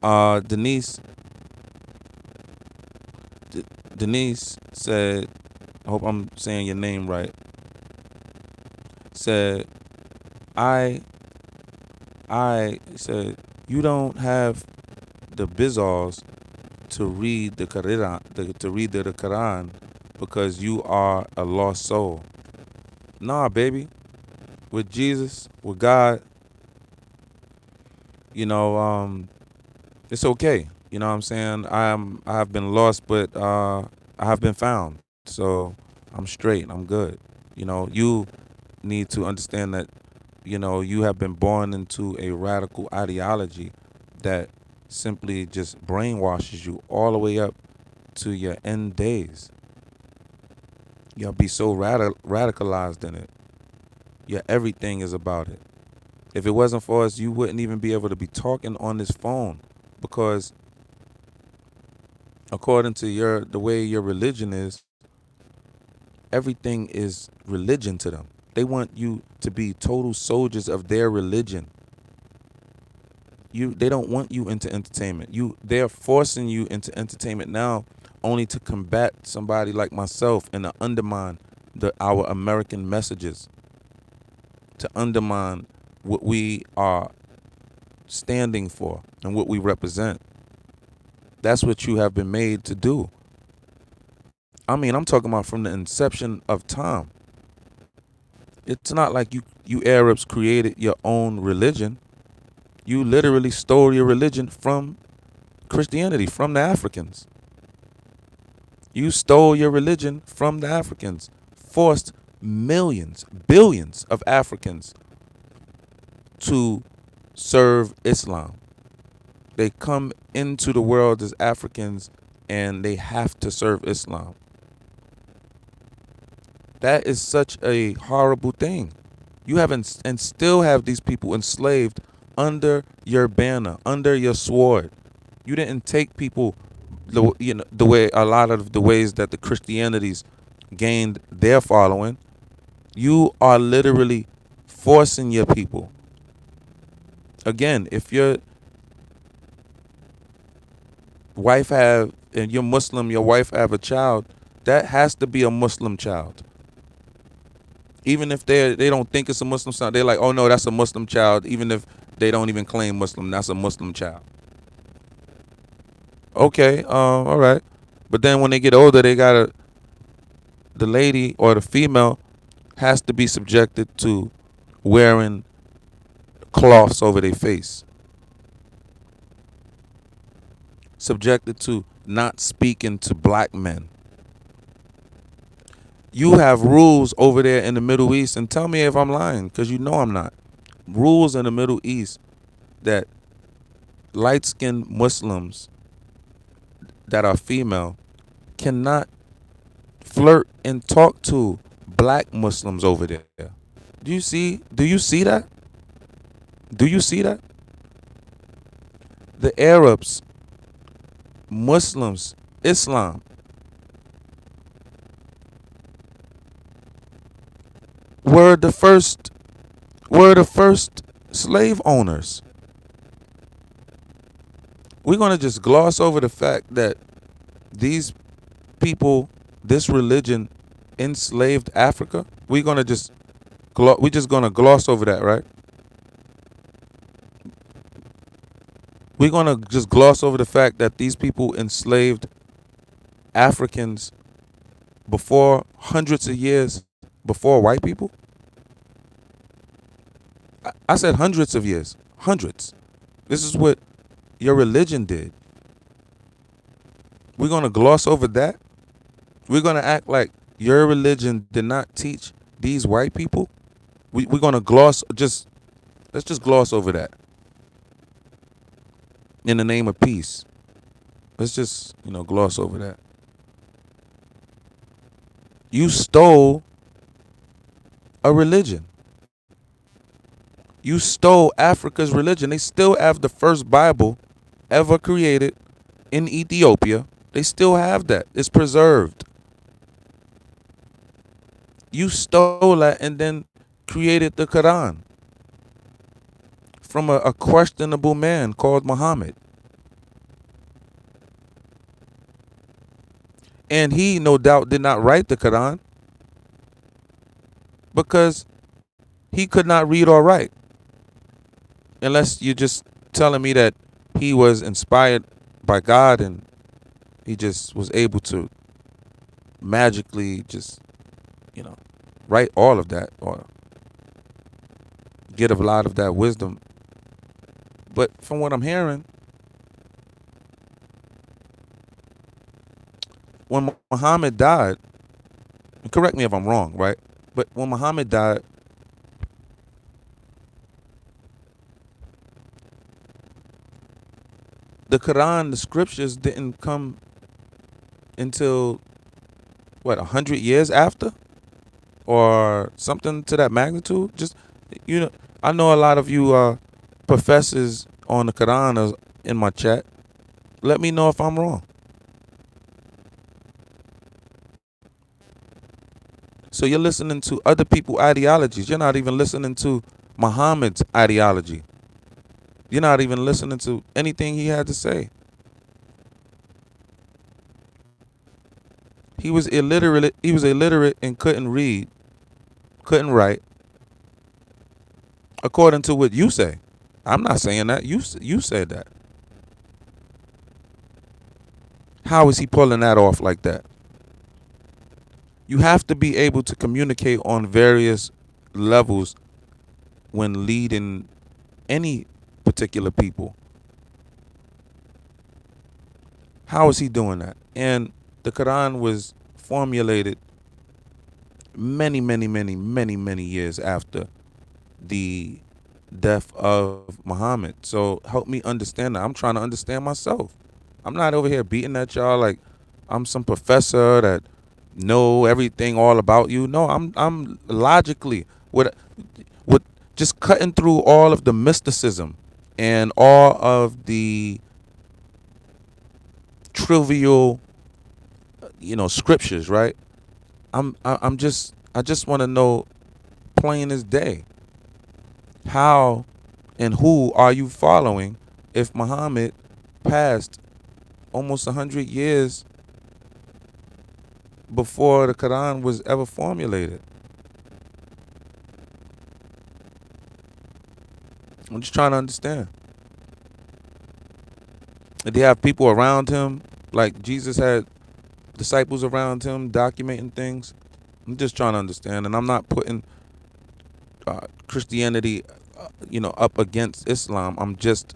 Denise Denise said, I hope I'm saying your name right. Said I said you don't have the bizarres to read the Quran, to read the Quran because you are a lost soul. Nah, baby. With Jesus, with God, it's okay. You know what I'm saying? I have been lost, but I have been found. So I'm straight. I'm good. You need to understand that, you have been born into a radical ideology that simply just brainwashes you all the way up to your end days. You'll be so radicalized in it. Your everything is about it. If it wasn't for us, you wouldn't even be able to be talking on this phone, because according to the way your religion is, everything is religion to them. They want you to be total soldiers of their religion. They don't want you into entertainment. They're forcing you into entertainment now, only to combat somebody like myself and to undermine our American messages, to undermine what we are standing for and what we represent. That's what you have been made to do. I mean, I'm talking about from the inception of time. It's not like you Arabs created your own religion. You literally stole your religion from Christianity, from the Africans. You stole your religion from the Africans, forced millions, billions of Africans to serve Islam. They come into the world as Africans and they have to serve Islam. That is such a horrible thing. You haven't, and still have these people enslaved under your banner, under your sword. You didn't take people the way, a lot of the ways that the Christianities gained their following. You are literally forcing your people. Again, if your wife and you're Muslim, your wife have a child, that has to be a Muslim child. Even if they don't think it's a Muslim child, they're like, oh no, that's a Muslim child. Even if they don't even claim Muslim, that's a Muslim child. Okay, all right. But then when they get older, the lady or the female has to be subjected to wearing cloths over their face. Subjected to not speaking to black men. You have rules over there in the Middle East, and tell me if I'm lying, because you know I'm not. Rules in the Middle East that light-skinned Muslims that are female cannot flirt and talk to black Muslims over there. Do you see that? Do you see that? The Arabs, Muslims, Islam were the first slave owners. We're going to just gloss over the fact that these people, this religion enslaved Africa. We're going to just gloss over that, right? We're going to just gloss over the fact that these people enslaved Africans before, hundreds of years before white people. I said hundreds of years. Hundreds. This is what your religion did. We're going to gloss over that. We're going to act like your religion did not teach these white people. We're going to let's just gloss over that. In the name of peace. Let's just, gloss over that. You stole a religion. You stole Africa's religion. They still have the first Bible ever created in Ethiopia. They still have that. It's preserved. You stole that and then created the Quran from a questionable man called Muhammad. And he, no doubt, did not write the Quran because he could not read or write. Unless you're just telling me that he was inspired by God and he just was able to magically just, write all of that or get a lot of that wisdom. But from what I'm hearing, when Muhammad died, and correct me if I'm wrong, right? But when Muhammad died, the Quran, the scriptures didn't come until what, 100 years after, or something to that magnitude. Just, you know, I know a lot of you professors on the Quran are in my chat. Let me know if I'm wrong. So you're listening to other people's ideologies. You're not even listening to Muhammad's ideology. You're not even listening to anything he had to say. He was illiterate. He was illiterate and couldn't read, couldn't write, according to what you say. I'm not saying that. You said that. How is he pulling that off like that? You have to be able to communicate on various levels when leading any particular people. How is he doing that? And the Quran was formulated many, many, many, many, many years after the death of Muhammad. So help me understand that. I'm trying to understand myself. I'm not over here beating at y'all like I'm some professor that know everything all about you. No, I'm logically with just cutting through all of the mysticism and all of the trivial, scriptures, right? I just want to know plain as day. How and who are you following if Muhammad passed almost 100 years before the Quran was ever formulated? I'm just trying to understand. Did he have people around him, like Jesus had disciples around him documenting things? I'm just trying to understand, and I'm not putting Christianity, up against Islam. I'm just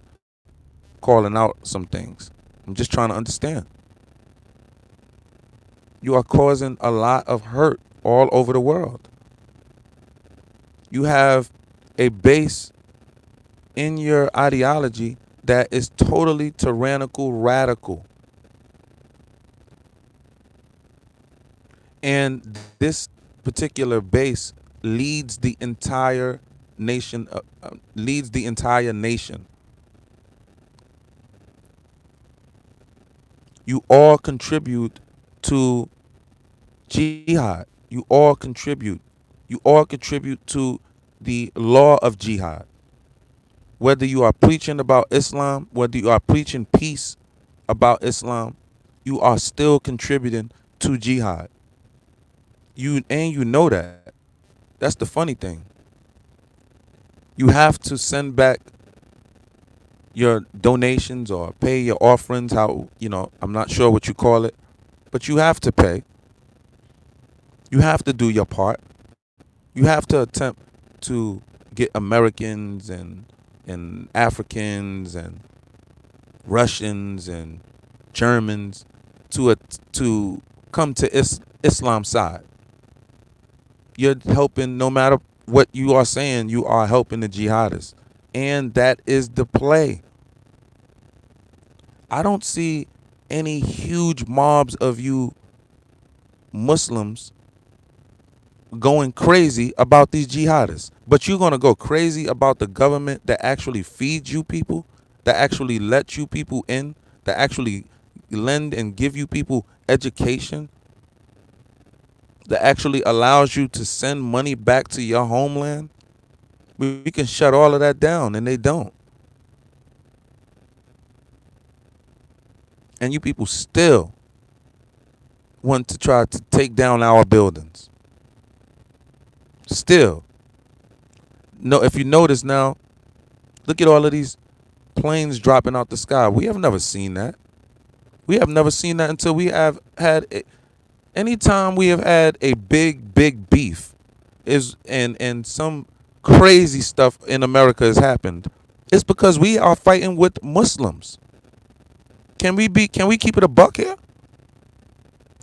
calling out some things. I'm just trying to understand. You are causing a lot of hurt all over the world. You have a base in your ideology that is totally tyrannical, radical. And this particular base leads the entire nation, You all contribute to jihad. You all contribute. You all contribute to the law of jihad. Whether you are preaching about Islam, whether you are preaching peace about Islam, you are still contributing to jihad. You know that. That's the funny thing. You have to send back your donations or pay your offerings, how, I'm not sure what you call it, but you have to pay. You have to do your part. You have to attempt to get Americans and Africans and Russians and Germans to come to Islam's side. You're helping, no matter what you are saying, you are helping the jihadists. And that is the play. I don't see any huge mobs of you Muslims going crazy about these jihadists. But you're going to go crazy about the government that actually feeds you people, that actually lets you people in, that actually lend and give you people education, that actually allows you to send money back to your homeland. We can shut all of that down, and they don't. And you people still want to try to take down our buildings. Still. No, if you notice now, look at all of these planes dropping out the sky. We have never seen that. We have never seen that until we have had anytime we have had a big beef and some crazy stuff in America has happened. It's because we are fighting with Muslims. Can we keep it a buck here?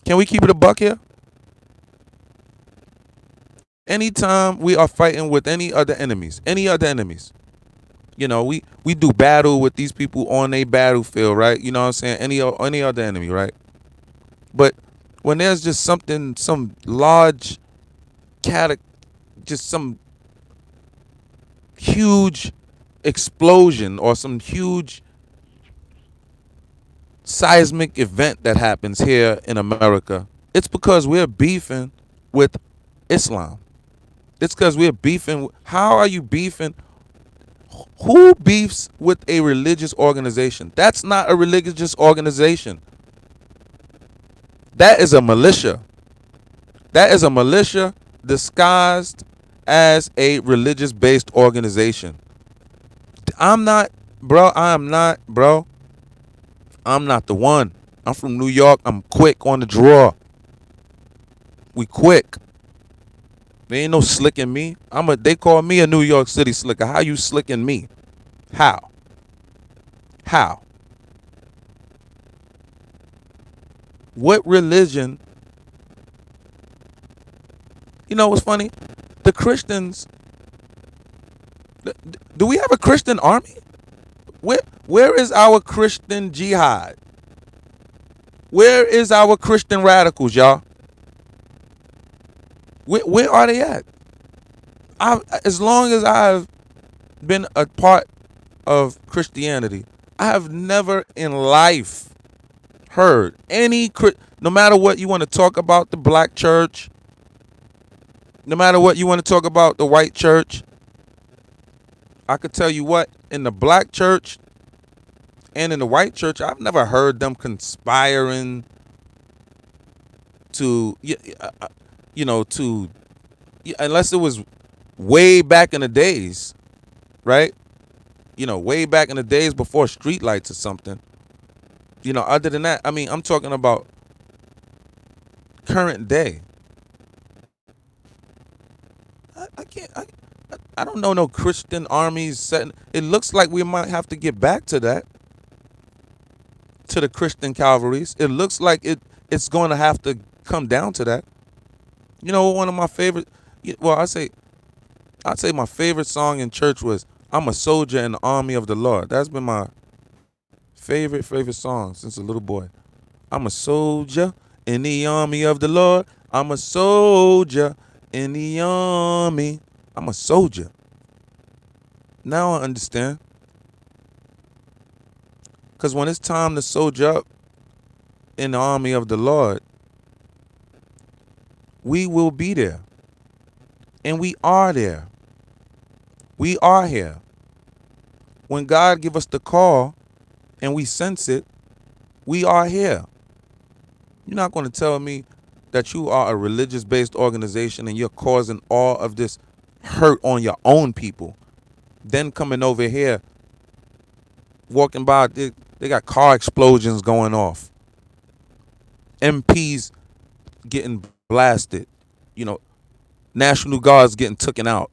Can we keep it a buck here? Anytime we are fighting with any other enemies, we do battle with these people on a battlefield, right? You know what I'm saying? Any other enemy, right? But when there's just some large just some huge explosion or some huge seismic event that happens here in America, it's because we're beefing with Islam. It's because we're beefing. How are you beefing? Who beefs with a religious organization? That's not a religious organization. That is a militia. That is a militia disguised as a religious-based organization. I'm not the one. I'm from New York. I'm quick on the draw. We quick. There ain't no slicking me. They call me a New York City slicker. How you slicking me? How? What religion? You know what's funny? The Christians. Do we have a Christian army? Where is our Christian jihad? Where is our Christian radicals, y'all? Where are they at? As long as I've been a part of Christianity, I have never in life heard no matter what you want to talk about the black church, no matter what you want to talk about the white church, I could tell you what, in the black church and in the white church, I've never heard them conspiring to, unless it was way back in the days, right? Way back in the days before streetlights or something. Other than that, I'm talking about current day. I don't know no Christian armies setting. It looks like we might have to get back to that, to the Christian cavalries. It looks like it's going to have to come down to that. One of my favorite. Well, I'd say my favorite song in church was "I'm a Soldier in the Army of the Lord." That's been my favorite song since a little boy. I'm a soldier in the army of the Lord. I'm a soldier in the army. I'm a soldier. Now I understand. Because when it's time to soldier up in the army of the Lord, we will be there. And we are there. We are here. When God give us the call and we sense it, we are here. You're not going to tell me that you are a religious-based organization and you're causing all of this hurt on your own people. Then coming over here, walking by, they got car explosions going off. MPs getting blasted. National Guard's getting taken out.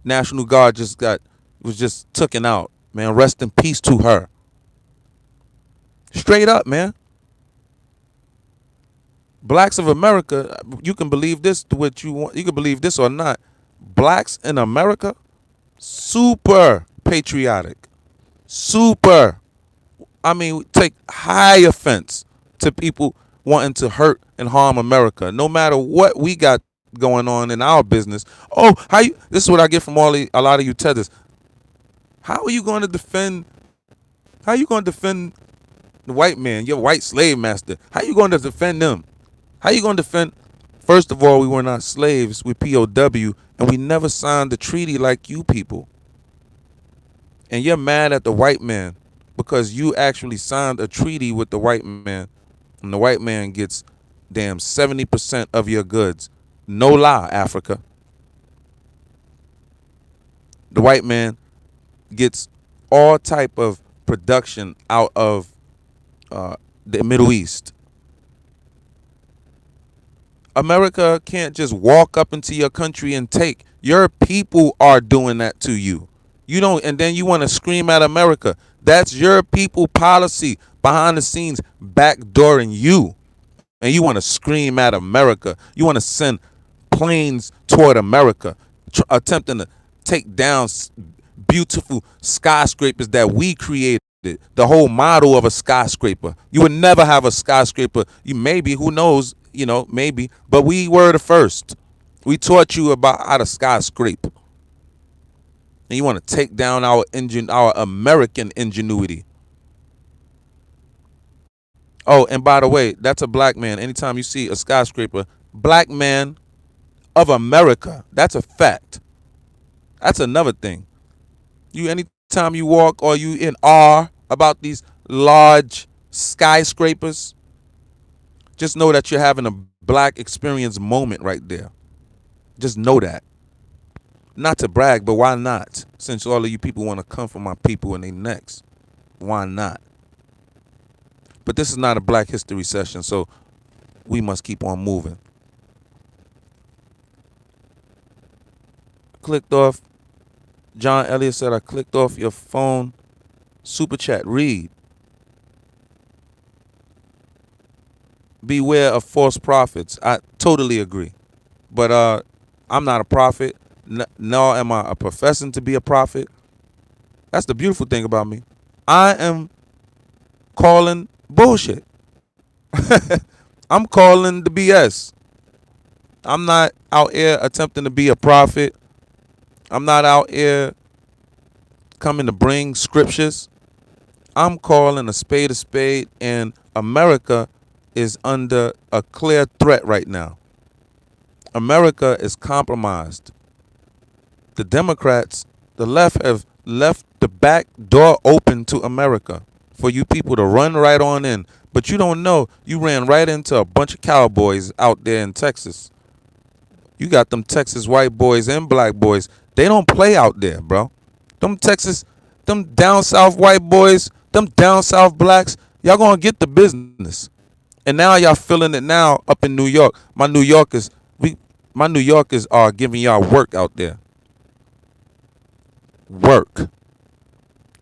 National Guard was just taken out. Man, rest in peace to her. Straight up, man. Blacks of America, you can believe this to what you want. You can believe this or not. Blacks in America, super patriotic. Super. Take high offense to people wanting to hurt and harm America, no matter what we got going on in our business. Oh, this is what I get from a lot of you tethers. How are you going to defend the white man, your white slave master? How are you going to defend them? How are you going to defend? First of all, we were not slaves, we POW, and we never signed the treaty like you people. And you're mad at the white man because you actually signed a treaty with the white man, and the white man gets damn 70% of your goods. No lie, Africa. The white man gets all type of production out of the Middle East. America can't just walk up into your country and take. Your people are doing that to you. You don't, and then you want to scream at America. That's your people policy behind the scenes, backdooring you. And you want to scream at America. You want to send planes toward America, attempting to take down beautiful skyscrapers that we created. The whole model of a skyscraper. You would never have a skyscraper. You maybe, who knows, maybe. But we were the first. We taught you about how to skyscrape. And you want to take down our American ingenuity. Oh, and by the way, that's a black man. Anytime you see a skyscraper, black man of America. That's a fact. That's another thing. Anytime you walk or you in awe about these large skyscrapers, just know that you're having a black experience moment right there. Just know that. Not to brag, but why not? Since all of you people want to come for my people and they next. Why not? But this is not a Black History session, so we must keep on moving. Clicked off. John Elliott said, I clicked off your phone. Super chat, read. Beware of false prophets. I totally agree. But I'm not a prophet, nor am I professing to be a prophet. That's the beautiful thing about me. I am calling bullshit. I'm calling the BS. I'm not out here attempting to be a prophet. I'm not out here coming to bring scriptures. I'm calling a spade, and America is under a clear threat right now. America is compromised. The Democrats, the left, have left the back door open to America for you people to run right on in. But you don't know, you ran right into a bunch of cowboys out there in Texas. You got them Texas white boys and black boys. They don't play out there, bro. Them down south white boys, them down south blacks, y'all gonna get the business. And now y'all feeling it now up in New York. My New Yorkers are giving y'all work out there. Work.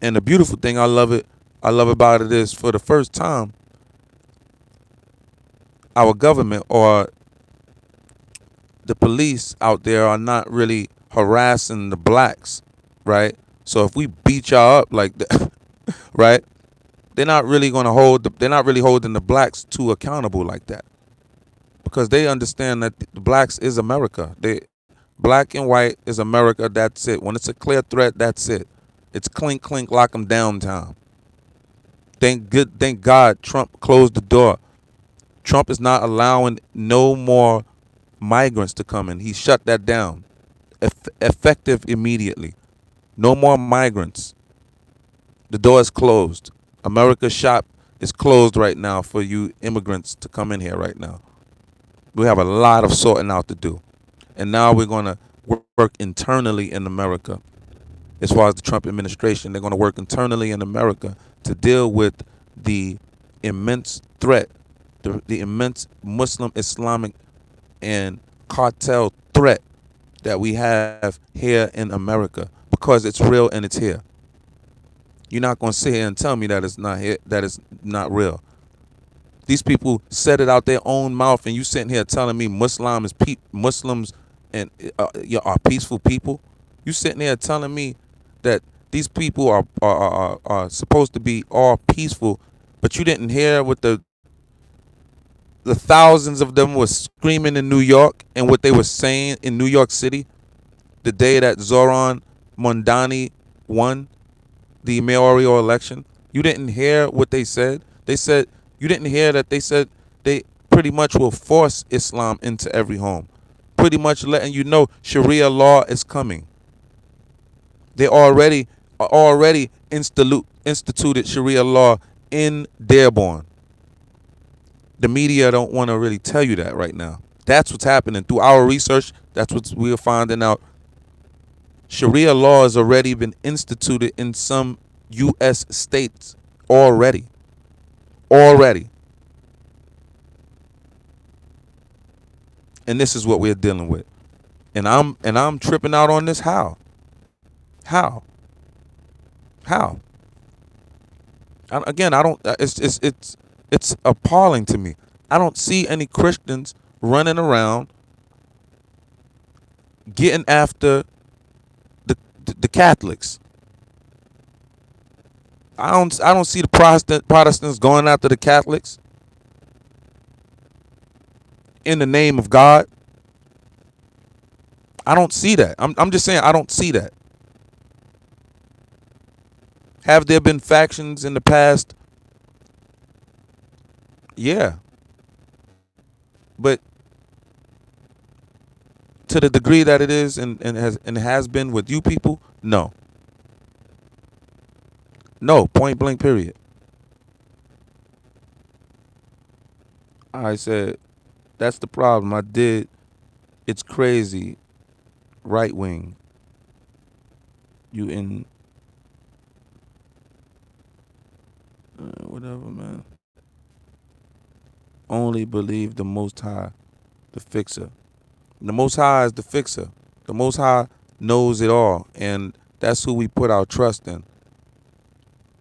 And the beautiful thing I love about it is, for the first time, our government or the police out there are not really harassing the blacks, right? So if we beat y'all up like that, right? They're not really holding the blacks too accountable like that, because they understand that the blacks is America. Black and white is America. That's it. When it's a clear threat, that's it. It's clink clink, lock them downtown. Thank God Trump closed the door. Trump is not allowing no more migrants to come in. He shut that down. Effective immediately. No more migrants. The door is closed. America's shop is closed right now for you immigrants to come in here right now. We have a lot of sorting out to do. And now we're going to work internally in America. As far as the Trump administration, they're going to work internally in America to deal with the immense threat, the immense Muslim, Islamic, and cartel threat that we have here in America, because it's real and it's here. You're not going to sit here and tell me that it's not here, that it's not real. These people said it out their own mouth, and you sitting here telling me Muslims and are peaceful people. You sitting there telling me that these people are supposed to be all peaceful, but you didn't hear what the thousands of them were screaming in New York and what they were saying in New York City the day that Zoran Mondani won the mayoral election. You didn't hear what they said. You didn't hear that they said they pretty much will force Islam into every home, pretty much letting you know Sharia law is coming. They already instituted Sharia law in Dearborn. The media don't want to really tell you that right now. That's what's happening. Through our research, that's what we're finding out. Sharia law has already been instituted in some U.S. states already. And this is what we're dealing with. And I'm tripping out on this. How? Again, I don't. It's appalling to me. I don't see any Christians running around getting after the Catholics. I don't see the Protestants going after the Catholics in the name of God. I don't see that. I'm just saying I don't see that. Have there been factions in the past? Yeah. But to the degree that it is and has been with you people, no. No, point blank period. I said that's the problem. It's crazy. Right wing. You in whatever, man. Only believe the Most High, the fixer. The Most High is the fixer. The Most High knows it all, and that's who we put our trust in.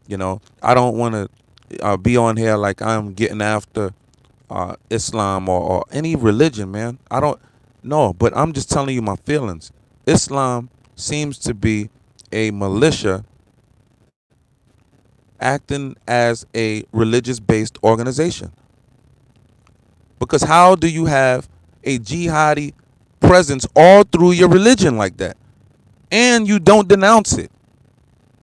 I don't want to be on here like I'm getting after Islam or any religion, man. I don't know, but I'm just telling you my feelings. Islam seems to be a militia acting as a religious-based organization. Because how do you have a jihadi presence all through your religion like that, and you don't denounce it?